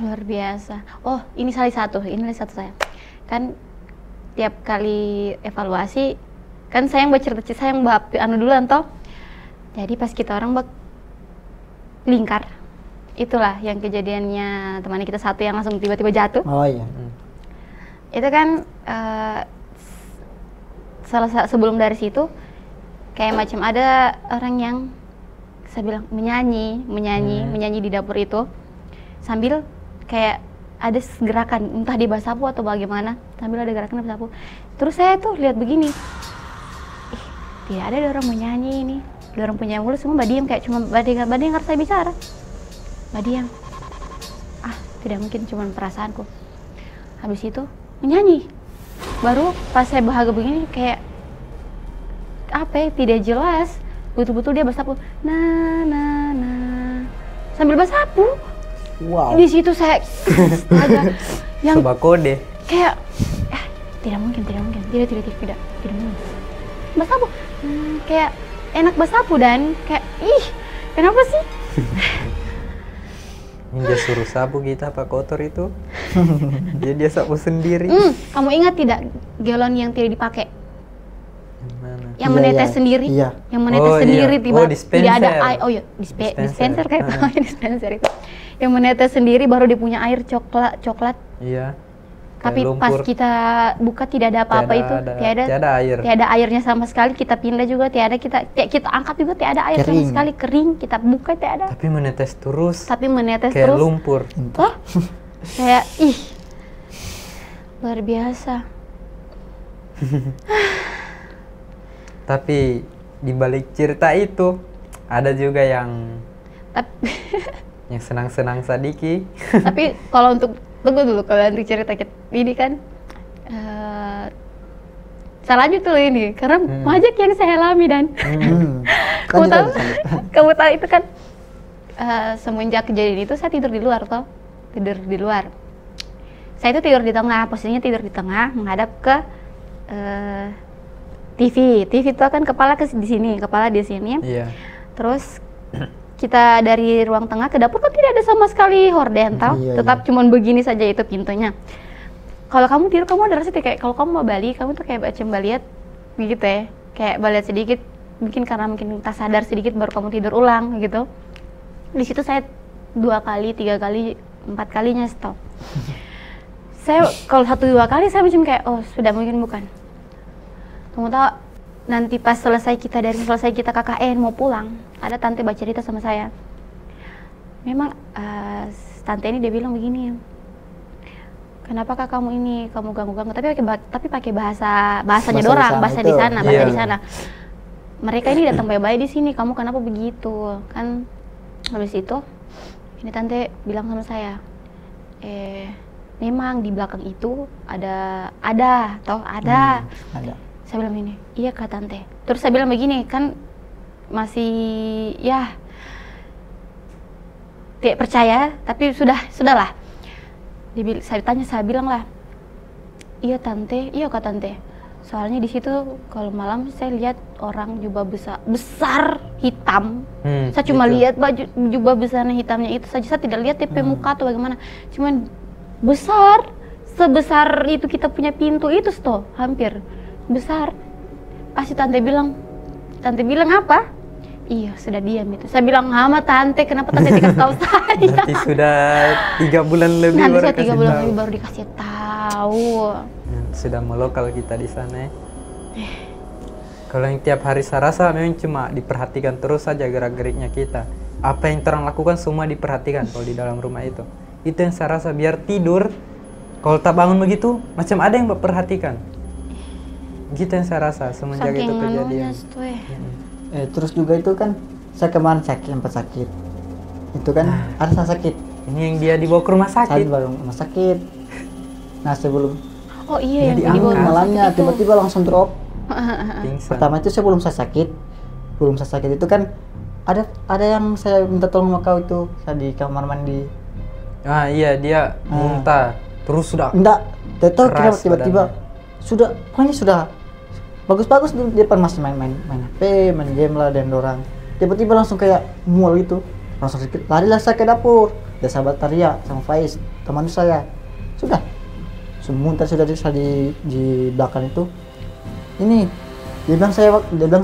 Luar biasa. Oh, ini salah satu saya. Kan tiap kali evaluasi, kan saya yang bercerita, saya yang anu duluan toh. Jadi pas kita orang lingkar, itulah yang kejadiannya teman kita satu yang langsung tiba-tiba jatuh. Oh iya. Itu kan sebelum dari situ kayak macam ada orang yang saya bilang menyanyi di dapur itu sambil kayak ada gerakan entah di basapu atau bagaimana, sambil ada gerakan di basapu. Terus saya tuh lihat begini, tidak ada orang menyanyi ini, orang punya mulut semua badiam kayak cuma badiam saya bicara, badiam. Tidak mungkin cuma perasaanku. Habis itu menyanyi. Baru pas saya bahagia begini kayak apa ya, tidak jelas. Betul-betul dia basapu. Sambil basapu. Wow. Di situ saya agak yang Coba kode. kayak tidak mungkin. Tidak mungkin. Basapu. Kayak enak basapu dan kayak kenapa sih? Ini dia suruh sapu kita apa kotor itu. Dia sapu sendiri. Kamu ingat tidak galon yang tidak dipakai? Mana? Yang Iya, menetes iya. sendiri, Iya. yang menetes Oh, sendiri iya. tiba Oh, dispenser. tidak ada air. Oh iya, Dispenser. dispenser kayak namanya dispenser itu. Yang menetes sendiri baru dia punya air coklat. Iya. Tapi Kayak pas lumpur. kita buka tidak ada apa-apa itu, Tiada air. Tiada airnya sama sekali. Kita pindah juga tiada, kita angkat juga tiada air sama Kering. sekali, kering. Kita buka tiada. Tapi menetes terus. Tapi menetes Kayak terus. lumpur. Wah, kayak luar biasa. Tapi di balik cerita itu ada juga yang Tapi senang-senang sadiki. Tapi kalau untuk tunggu dulu, kalau untuk cerita ini kan saya lanjut dulu ini karena banyak yang saya alami dan kamu tahu itu kan semenjak kejadian itu saya tidur di luar toh, saya itu tidur di tengah, posisinya tidur di tengah menghadap ke TV itu kan kepala di sini, kepala di sini. Iya. Terus kita dari ruang tengah ke dapur kan tidak ada sama sekali horden tau. Iya, Tetap cuman begini saja itu pintunya. Kalau kamu tidur kamu ada rasa kayak kalau kamu mau balik kamu tuh kayak macam baliat gitu ya. Kayak baliat sedikit mungkin karena mungkin tak sadar sedikit baru kamu tidur ulang gitu. Di situ saya 2 kali, 3 kali, 4 kalinya stop. Saya kalau 1-2 kali saya macam kayak oh sudah mungkin bukan. Kamu tahu nanti pas selesai kita KKN mau pulang, ada tante baca cerita sama saya. Memang tante ini dia bilang begini, kenapakah kamu ini kamu ganggu-ganggu? Tapi pakai bahasanya dorang, bahasa di sana, bahasa di sana. Mereka ini datang baik-baik di sini, kamu kenapa begitu? Kan habis itu ini tante bilang sama saya, memang di belakang itu ada. Saya bilang ini, iya kak tante. Terus saya bilang begini, kan masih ya tidak percaya, tapi sudahlah. Saya bilang lah, iya kak tante. Soalnya di situ kalau malam saya lihat orang jubah besar hitam. Saya cuma lihat baju jubah besar hitamnya itu saja. Saya tidak lihat TP muka atau bagaimana. Cuman besar, sebesar itu kita punya pintu itu toh, hampir besar. Pasti tante bilang apa? Iya sudah diam itu. Saya bilang sama tante, kenapa tante dikasih tahu saya? Nanti sudah 3 bulan lebih nanti baru saya 3 bulan tahu. lebih baru dikasih tahu. Sudah melokal kita di sana ya. Kalau yang tiap hari saya rasa memang cuma diperhatikan terus saja gerak-geriknya kita. Apa yang terang lakukan semua diperhatikan kalau di dalam rumah itu. Itu yang saya rasa biar tidur. Kalau tak bangun begitu, macam ada yang memperhatikan. Gitu yang saya rasa semenjak itu kejadian. Terus juga itu kan saya kemarin sempat sakit. Itu kan ada sakit. Ini yang dia dibawa ke rumah sakit. Saya baru rumah sakit. Nah sebelum oh iya yang dibawa malamnya tiba-tiba langsung drop. Pingsan. Pertama itu sebelum saya sakit itu kan ada yang saya minta tolong sama kau itu saya di kamar mandi. Ah iya dia muntah terus sudah. Enggak, tahu kenapa tiba-tiba pokoknya sudah bagus-bagus di depan masih main HP, main game lah dan dorang. Tiba-tiba langsung kayak mual gitu. Langsung larilah saya ke dapur. Ada sahabat Taria sama Faiz, teman saya. Sudah muntah sudah di belakang itu. Ini dia bilang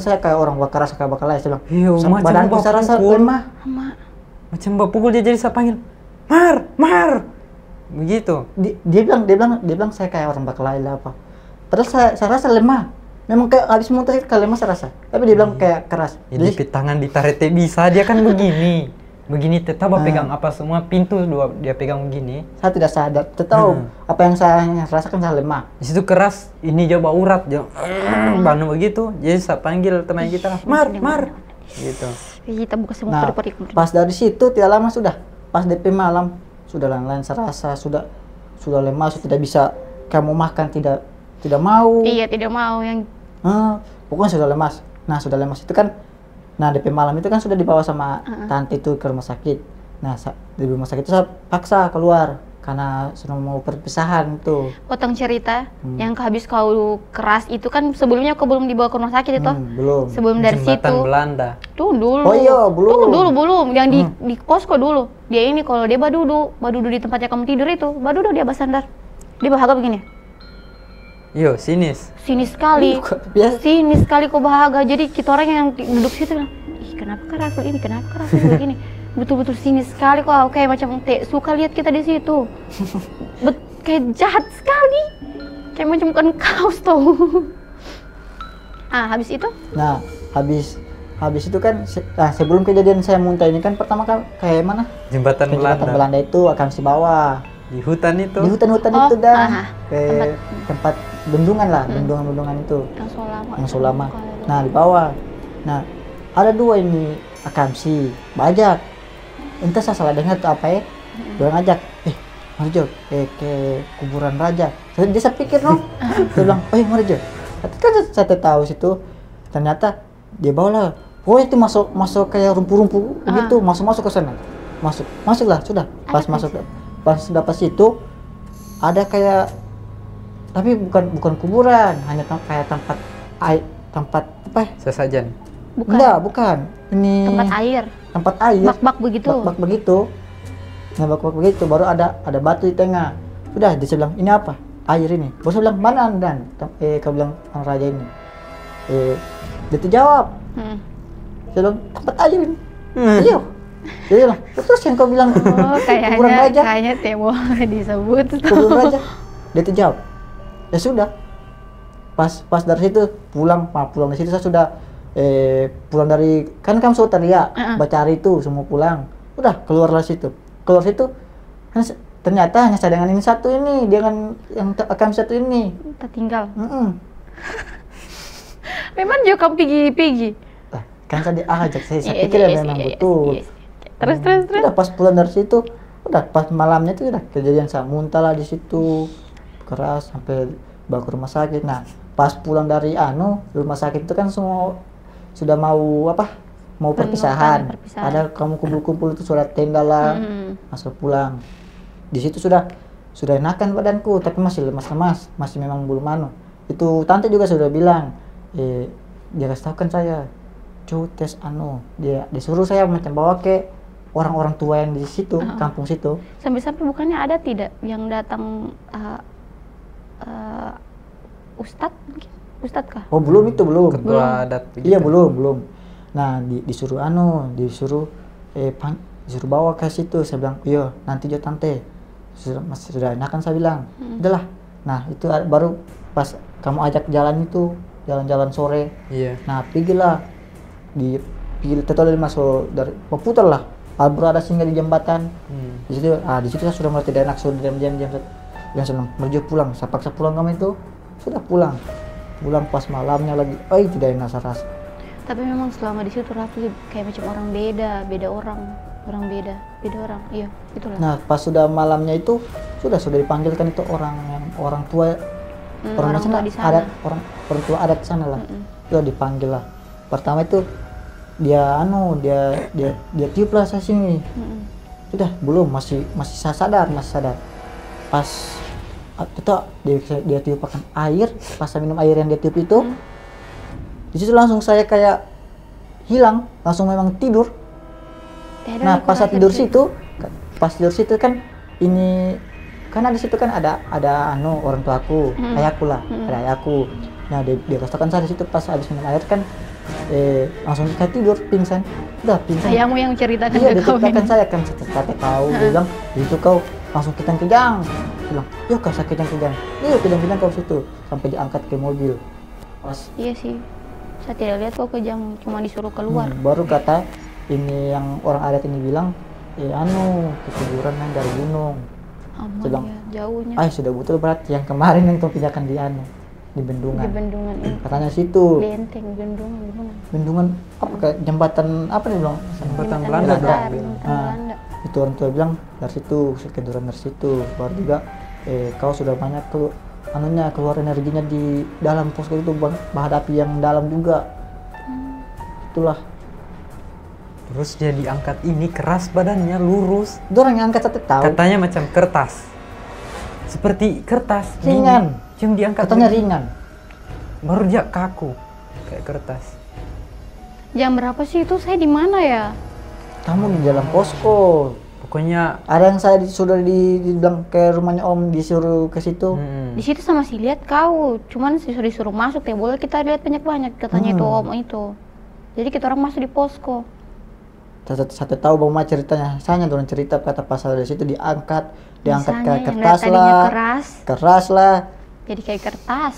saya kayak orang bakar rasa kayak bakal lain. Saya bilang, badanku saya rasa lemah. Macam bawa pukul dia jadi saya panggil, Mar, begitu. Dia bilang saya kayak orang bakal lain apa. Padahal saya rasa lemah. Memang kayak habis muntah kayak lemah saya rasa. Tapi dia bilang kayak keras. Jadi tangan ditarik bisa dia kan begini. Begini tetap pegang apa semua pintu dia pegang begini. Saya tidak sadar, tahu apa yang saya rasakan saya lemah. Di situ keras, ini coba urat dia bantu begitu. Jadi saya panggil teman kita, Mar, gitu. Kita buka semua pas dari situ tidak lama sudah, pas DP malam sudah lain-lain saya rasa sudah lemah, sudah tidak bisa kamu makan tidak mau. Iya tidak mau yang. Pokoknya sudah lemas. Nah sudah lemas itu kan. Nah DP malam itu kan sudah dibawa sama tante itu ke rumah sakit. Nah di rumah sakit itu saya paksa keluar karena sudah mau perpisahan itu. Potong cerita, yang habis kau keras itu kan sebelumnya kau belum dibawa ke rumah sakit itu? Belum. Sebelum dari Jembatan situ. Belanda. Tuh dulu. Oh iya belum. Tuh belum. Yang di posko dulu. Dia ini kalau dia badudu di tempatnya kamu tidur itu, badudu dia basandar. Dia bahagia begini. Yo, sinis sekali. Sinis sekali kok bahagia. Jadi kita orang yang duduk situ bilang, ih kenapa Rasul begini? Betul-betul sinis sekali kok. Kayak macam suka lihat kita di situ. Kayak jahat sekali. Kayak macam bukan kaos tau. Habis itu? Nah, habis itu kan sebelum kejadian saya muntah ini kan pertama kan kayak mana? Jembatan Belanda itu akan si bawah. Di hutan itu. Di hutan-hutan itu dah. Ke tempat bendungan lah, bendungan itu. Yang Sulama. Nah, di bawah. Nah, ada 2 ini akamsi, bajak. Entah saya salah dengar atau apa ya. Dia ngajak, Marjo, ke kuburan raja. Saya pikir Saya bilang, Marjo. Kan saya tahu situ. Ternyata dia bawa lah. Itu masuk kayak rumpu-rumpu gitu, masuk ke sana. Masuklah sudah. Pas dapat situ ada kayak tapi bukan kuburan, hanya kayak tempat tempat apa? Sesajen. Bukan. Enggak, bukan. Ini Tempat air. tempat air. Bak-bak begitu. Bak-bak begitu. Nah, bak-bak begitu baru ada batu di tengah. Udah dia bilang, "Ini apa?" "Air ini." Bos bilang, "Mana Dan?" Kau bilang orang raja ini. Dia terjawab. Dia bilang, "Tempat air ini." Iya. Dia bilang, "Terus yang kau bilang Oh, kuburan raja?" kayaknya boleh disebut tuh. Kuburan raja. Dia terjawab. Ya sudah. Pas dari situ pulang dari situ saya sudah pulang dari kan kamu sudah teriak baca hari itu semua pulang. Udah keluar situ kan ternyata hanya cadangan ini satu ini dia kan yang akan satu ini Tertinggal. Memang juga kamu pigi-pigi. Kan tadi ajak saya Iya, pikir iya, memang iya, betul. iya. Terus. Udah pas pulang dari situ udah pas malamnya itu udah kejadian saya muntah lah di situ keras sampai bawa ke rumah sakit. Nah pas pulang dari rumah sakit itu kan semua sudah mau perpisahan. Ada kamu kumpul-kumpul itu surat tenda lah masuk pulang. Di situ sudah enakan badanku tapi masih lemas-lemas, masih memang belum itu tante juga sudah bilang dia kasih tahu kan saya coba tes dia disuruh saya macam bawa ke orang-orang tua yang di situ kampung situ. Sampai-sampai bukannya ada tidak yang datang ustadz mungkin? Ustadz kah? Oh belum Ketua adat iya belum. Nah disuruh bawa ke situ. Saya bilang iya nanti jo tante sudah enakan saya bilang udahlah. Nah itu baru pas kamu ajak jalan-jalan sore. Iya. Nah pergilah dari masuk dari peputar lah baru ada singgah di jembatan. Di situ saya sudah mulai tidak enak, sudah diam-diam dan sudah menuju pulang. Saya paksa pulang kami itu sudah pulang pas malamnya lagi tidak enak saya rasa. Tapi memang selama di situ Raffi kayak macam orang beda orang iya itulah. Nah pas sudah malamnya itu sudah dipanggilkan itu orang tua orang sana adat orang tua adat sana lah. Sudah dipanggil lah. Pertama itu dia tiup lah saya sini. Sudah belum masih sadar. Pas itu dia tiupkan air, pas saya minum air yang dia tiup itu, di situ langsung saya kayak hilang, langsung memang tidur. Nah pas saya tidur situ kan ini karena di situ kan ada orang tuaku, ayahku lah, ada ayahku. Nah dia rasakan saya di situ pas habis minum air kan langsung kayak tidur pingsan. Ayahmu yang menceritakan ke kau. Iya, diceritakan saya kan kata kau dia bilang itu kau langsung kejang. Bilang, "Yuk kau kejang. Iya, kejang kau situ." Sampai diangkat ke mobil. Iya sih. Saya tidak lihat kau kejang, cuma disuruh keluar. Baru kata ini yang orang adat ini bilang, ke kuburan yang dari gunung. Bilang, jauhnya. Sudah betul berarti yang kemarin yang kau pindahkan di Bendungan. Di Bendungan ini. Katanya situ. Benteng Bendungan. Bendungan apa kayak jembatan apa dia bilang? Jembatan Belanda. Belanda. Itu orang tua bilang dari situ, keduran dari situ. Baru juga kau sudah banyak keluar energinya di dalam posko itu menghadapi yang dalam juga. Itulah. Terus dia diangkat ini keras badannya lurus. Itu orang yang angkat satu tahu. Katanya macam kertas. Seperti kertas. Ringan. Cuma diangkat. Katanya ringan. Baru dia kaku kayak kertas. Jam berapa sih itu? Saya di mana ya? Kamu di dalam posko. Pokoknya ada yang saya sudah dibilang ke rumahnya Om disuruh ke situ. Di situ sama si lihat kau, cuman disuruh masuk ya boleh kita lihat banyak katanya itu Om itu. Jadi kita orang masuk di posko. Satu tahu bagaimana ceritanya. Saya dorong cerita kata pasal dari situ diangkat Misalnya, kayak keras lah. Jadi kayak kertas.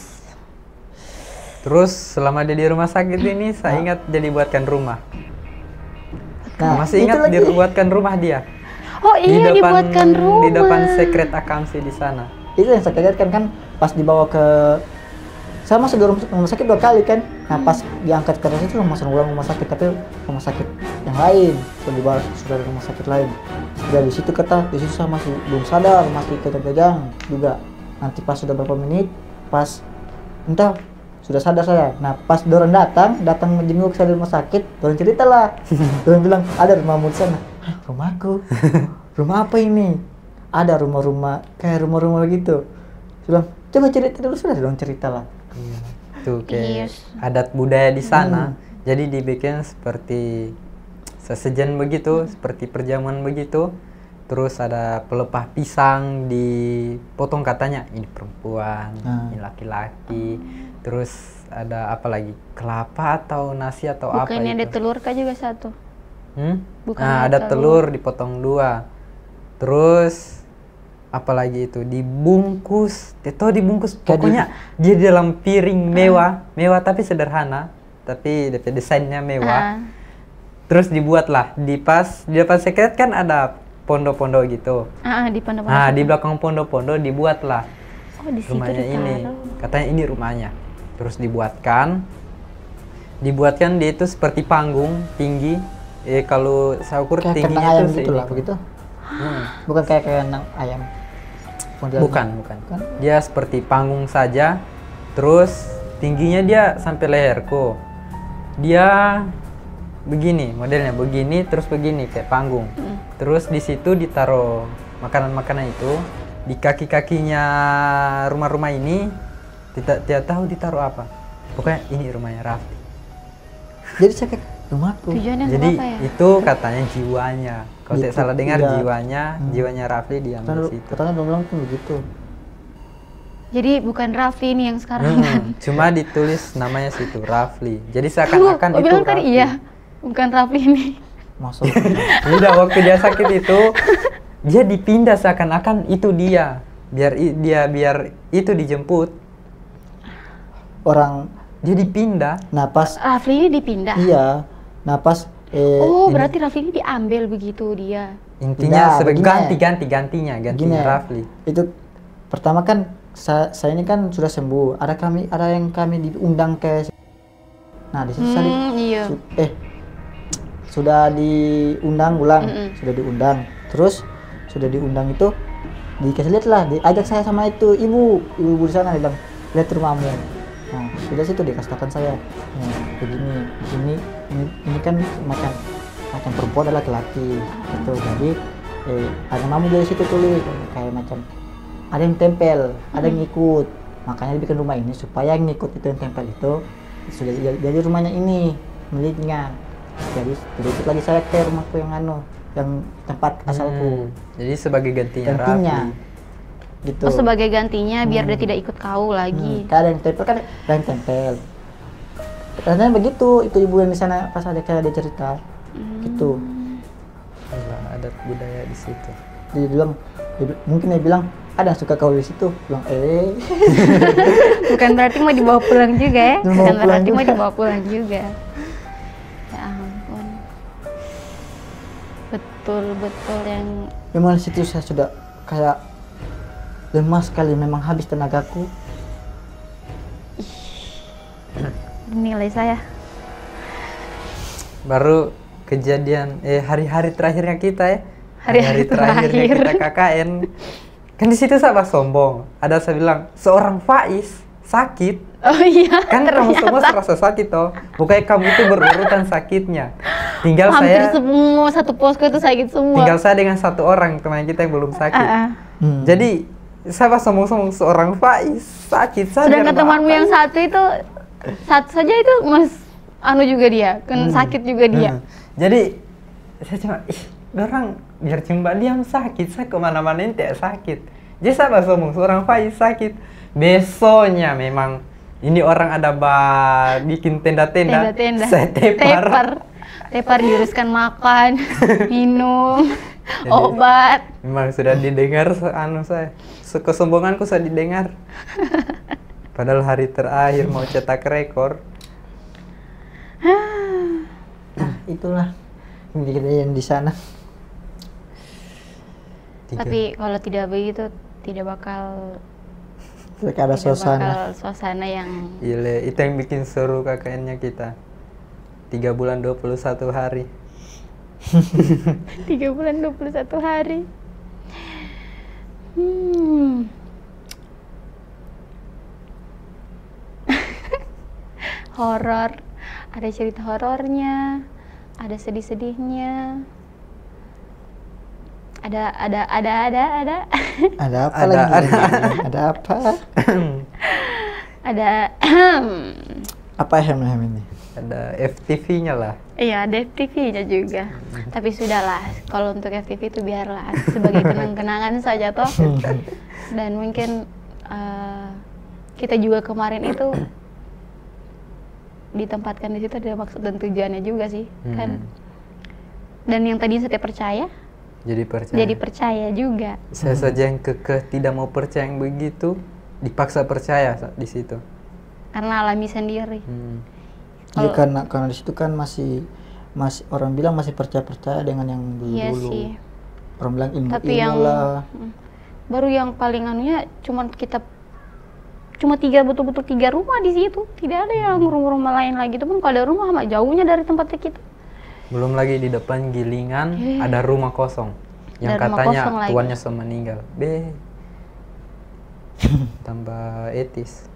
terus selama dia di rumah sakit ini saya ingat dia dibuatkan rumah. Masih ingat dibuatkan rumah dia? Oh iya, dibuatkan rumah. Di depan sekret akamsi di sana. Itu yang saya kagetkan kan pas dibawa ke saya masuk di rumah sakit 2 kali kan. Nah pas diangkat ke itu masuk ulang rumah sakit tapi rumah sakit yang lain sudah di rumah sakit lain. Sudah di situ di situ saya masih belum sadar, masih kejang-kejang juga. Nanti pas sudah berapa menit pas entah sudah sadar saya. Nah pas Doron datang menjenguk saya di rumah sakit, Doron cerita lah. Doron bilang ada rumahmu di sana. Rumahku? Rumah apa ini? Ada rumah-rumah kayak rumah-rumah gitu. Bilang coba cerita dulu, sudah Doron cerita lah. itu kayak Yes. adat budaya di sana. Jadi dibikin seperti sesajen begitu, seperti perjamuan begitu. Terus ada pelepah pisang dipotong, katanya ini perempuan, ini laki-laki. Terus ada apa lagi? Kelapa atau nasi atau apa Bukannya ada itu? telur kah juga satu? Bukan Nah, ada telur dipotong 2. Terus apalagi itu dibungkus, dibungkus, pokoknya dia dalam piring mewah tapi sederhana, tapi DP desainnya mewah. Terus dibuatlah di depan sekret kan ada pondok-pondok gitu. Di pondok. Nah, di belakang pondok-pondok dibuatlah Oh, di situ rumahnya ini. ditaruh. Katanya ini rumahnya. Terus dibuatkan dia itu seperti panggung tinggi. Kalau saya ukur Kayak tingginya kandang ayam itu gitu lah begitu. Bukan kayak kandang ayam. Modelnya. Bukan. Dia seperti panggung saja. Terus tingginya dia sampai leherku. Dia begini, modelnya begini, terus begini kayak panggung. Terus di situ ditaruh makanan-makanan itu. Di kaki-kakinya rumah-rumah ini tidak tahu ditaruh apa. Pokoknya ini rumahnya Rafli. Jadi saya kayak rumahku. Tujuannya untuk Jadi apa ya? itu katanya jiwanya. Kalau tidak Gitu, salah dengar iya. jiwanya Rafli diambil situ. Katanya bilang tuh begitu. Jadi bukan Rafli ini yang sekarang kan? Cuma ditulis namanya situ Rafli. Jadi seakan-akan Lu itu bilang tadi Rafli. iya, bukan Rafli ini. Masuk. Udah waktu dia sakit itu dia dipindah seakan-akan itu dia. Biar itu dijemput. Orang Dia dipindah. napas. Rafli ini dipindah. Iya. Napas. Oh, ini- berarti Rafli ini diambil begitu dia. Intinya Tidak, begini. gantinya Gini, Rafli. itu pertama kan saya ini kan sudah sembuh. Ada yang kami diundang ke. Nah di situ saya Iya. sudah diundang ulang, sudah diundang. Terus sudah diundang itu dikasih lihat lah, diajak saya sama itu ibu di sana, dia bilang lihat rumahmu. Nah sudah situ dikasihkan saya. Nah, begini, ini kan macam perempuan adalah laki-laki gitu. Jadi ada namu dari situ tulis kayak macam ada yang tempel, ada yang ngikut. Makanya dibikin rumah ini supaya yang ngikut itu yang tempel itu sudah jadi rumahnya ini miliknya. Jadi sedikit lagi saya ke rumahku yang tempat asalku. Jadi sebagai gantinya Gantinya. Rafli. Gitu. Oh, sebagai gantinya biar dia tidak ikut kau lagi. Kan ada yang tempel, kan ada yang tempel. Katanya begitu, itu ibu yang di sana pas ada kayak ada cerita. Gitu. Gila, adat budaya di situ. Mungkin dia bilang ada yang suka kau di situ. Bilang Bukan berarti mau dibawa pulang juga ya? Mau Bukan pulang berarti mau juga. dibawa pulang juga. Ya ampun. Betul yang memang di situ saya sudah kayak lemah sekali, memang habis tenagaku. nilai saya. Baru kejadian hari-hari terakhirnya kita ya. Hari-hari terakhirnya terakhir. kita KKN. Kan di situ saya sombong. Ada saya bilang seorang Faiz sakit. Oh iya. Kan kamu semua ternyata. serasa sakit toh. Bukannya kamu itu berurutan sakitnya. Tinggal Hampir saya semua satu posko itu sakit semua. tinggal saya dengan satu orang teman kita yang belum sakit. Jadi saya pas sombong-sombong seorang Faiz sakit. Saya Sedangkan biar temanmu apa? yang satu itu satu saja itu Mas anu juga dia, kan sakit juga dia. Jadi saya cuma orang biar cuma diam sakit, saya kemana-mana ini tidak sakit. Jadi saya pas ngomong seorang Faiz sakit, besoknya memang ini orang ada bikin tenda-tenda, saya tepar diuruskan makan, minum, obat. Memang sudah didengar saya, kesombonganku sudah didengar. Padahal hari terakhir mau cetak rekor. Nah, itulah yang di sana. Tapi kalau tidak begitu tidak bakal Ada suasana yang Gile, itu yang bikin seru KKN-nya kita. 3 bulan 21 hari. 3 bulan 21 hari. Horor, ada cerita horornya, ada sedih-sedihnya. Ada Ada apa Ada, lagi? ada. Ada apa? Ada Apa hem ini? Ada FTV-nya lah. iya, ada FTV-nya juga. Tapi sudahlah, kalau untuk FTV itu biarlah sebagai kenang-kenangan saja toh. Dan mungkin kita juga kemarin itu ditempatkan di situ ada maksud dan tujuannya juga sih, kan. Dan yang tadi saya percaya, jadi percaya juga. Saya saja yang kekeh tidak mau percaya yang begitu, dipaksa percaya di situ. Karena alami sendiri. Ya karena di situ kan masih orang bilang masih percaya dengan yang dulu. Iya sih. Orang bilang ilmu Tapi yang lah. baru yang paling anunya cuma betul-betul 3 rumah di situ. Tidak ada yang rumah lain lagi. Itu pun kalau ada rumah amat jauhnya dari tempat kita. Belum lagi di depan Gilingan ada rumah kosong yang Ada rumah katanya kosong lagi. tuannya sudah meninggal. Tambah etis.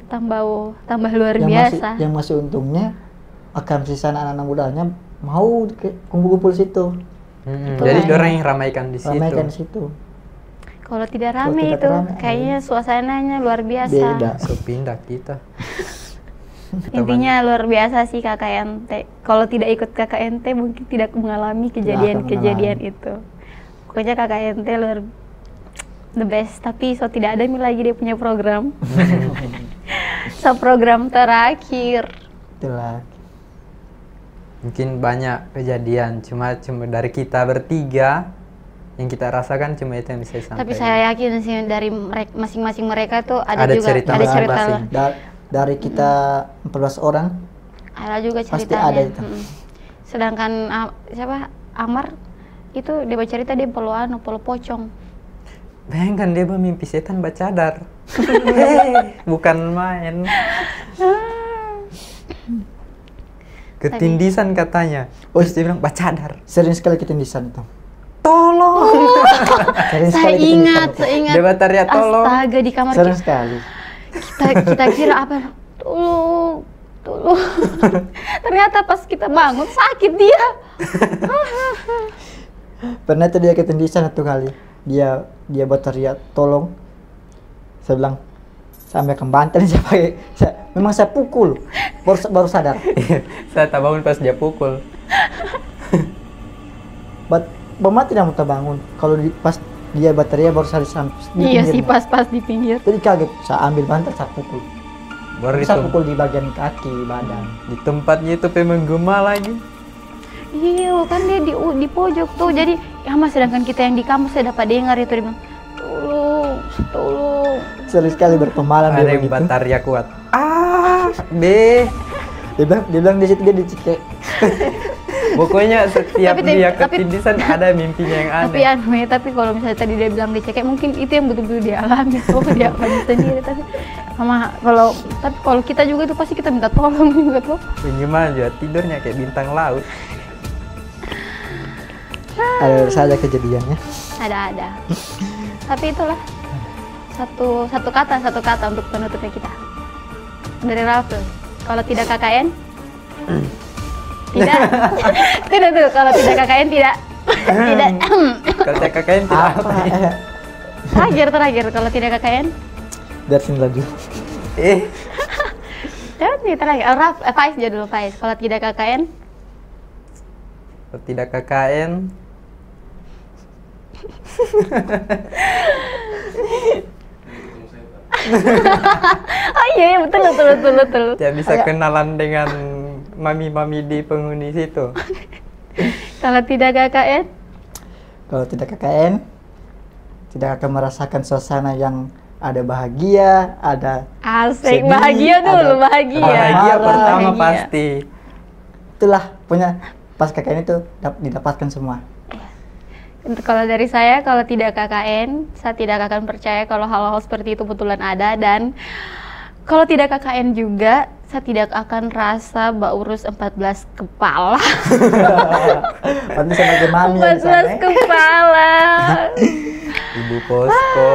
Tambah luar biasa. Yang masih untungnya akan sisa anak-anak mudanya mau kumpul-kumpul situ. Jadi orang yang ramaikan di situ. Ramaikan di situ. Kalau tidak rame itu kayaknya suasananya luar biasa. Beda. So pindah kita. Intinya luar biasa sih KKNT. Kalau tidak ikut KKNT mungkin tidak mengalami kejadian-kejadian itu. Pokoknya KKNT luar the best. Tapi tidak ada lagi dia punya program. Program terakhir. Itulah. Mungkin banyak kejadian, cuma dari kita bertiga yang kita rasakan cuma itu yang bisa disampaikan. Tapi saya yakin sih dari masing-masing mereka tuh ada juga cerita ada cerita. masing-masing. Dari kita 14 orang Ada juga pasti ceritanya. ada itu. Sedangkan Amar itu dia bercerita dia polo pocong. Bayangkan dia mimpi setan bercadar. Bukan main. Ketindisan katanya. Terus dia bilang bercadar. Sering sekali ketindisan itu. Tolong. Sering Saya sekali ingat. Dia berteriak tolong. Astaga di kamar Sering sekali. kita kira apa? Tolong. Ternyata pas kita bangun sakit dia. Pernah tuh dia ketindisan satu kali. Dia berteriak tolong. Saya bilang sampai ke bantal memang saya pukul baru sadar. Saya tak bangun pas dia pukul. Bapak tidak mau terbangun. Kalau pas dia berteriak baru sadar di Iya sih pinggirnya. pas di pinggir. Jadi kaget, saya ambil bantal saya pukul. Baru Saya itu pukul di bagian kaki, badan. di tempatnya itu menggema lagi. Iya kan dia di pojok tuh. Jadi sedangkan kita yang di kampus saya dapat dengar itu dia bilang tolong. Sering sekali berpemalam Ada dia yang begitu. batarya kuat. Dia bilang di situ dia dicekek. Pokoknya setiap Tapi- dia tapi- ketindisan ada mimpinya yang aneh. Tapi kalau misalnya tadi dia bilang dicekek mungkin itu yang betul-betul dia alami. Dia alami sendiri. Tapi kalau kita juga itu pasti kita minta tolong juga tuh. Gimana juga tidurnya kayak bintang laut. Ada saja kejadiannya. Ada. Tapi itulah satu kata untuk penutupnya kita dari Raffi. Kalau tidak KKN, tidak. Tidak tuh. Kalau tidak KKN tidak. Tidak. Kalau saya KKN tidak apa. Terakhir. Kalau tidak KKN, Biar sini lagi. jangan nih terakhir. Faiz aja dulu Faiz. Kalau tidak KKN, Kalau tidak KKN, oh iya betul. tidak bisa kenalan dengan mami-mami di penghuni situ. Kalau tidak KKN, Kalau tidak KKN, tidak akan merasakan suasana yang ada bahagia, ada asik sedih, bahagia dulu ada- bahagia. Bahagia Marah. pertama Bahagia. pasti. itulah punya pas KKN itu didapatkan semua. Kalau dari saya, kalau tidak KKN, saya tidak akan percaya kalau hal-hal seperti itu betulan ada. Dan kalau tidak KKN juga, saya tidak akan rasa Mbak Urus 14 kepala. Nanti sebagai mami yang di sana, 14 kepala. Ibu Posko.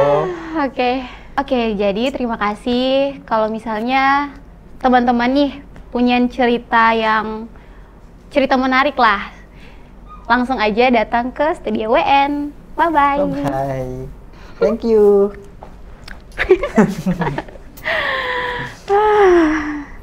Oke, jadi terima kasih. Kalau misalnya teman-teman nih punya cerita menarik lah, langsung aja datang ke Studio WN. Bye-bye. Bye. Thank you.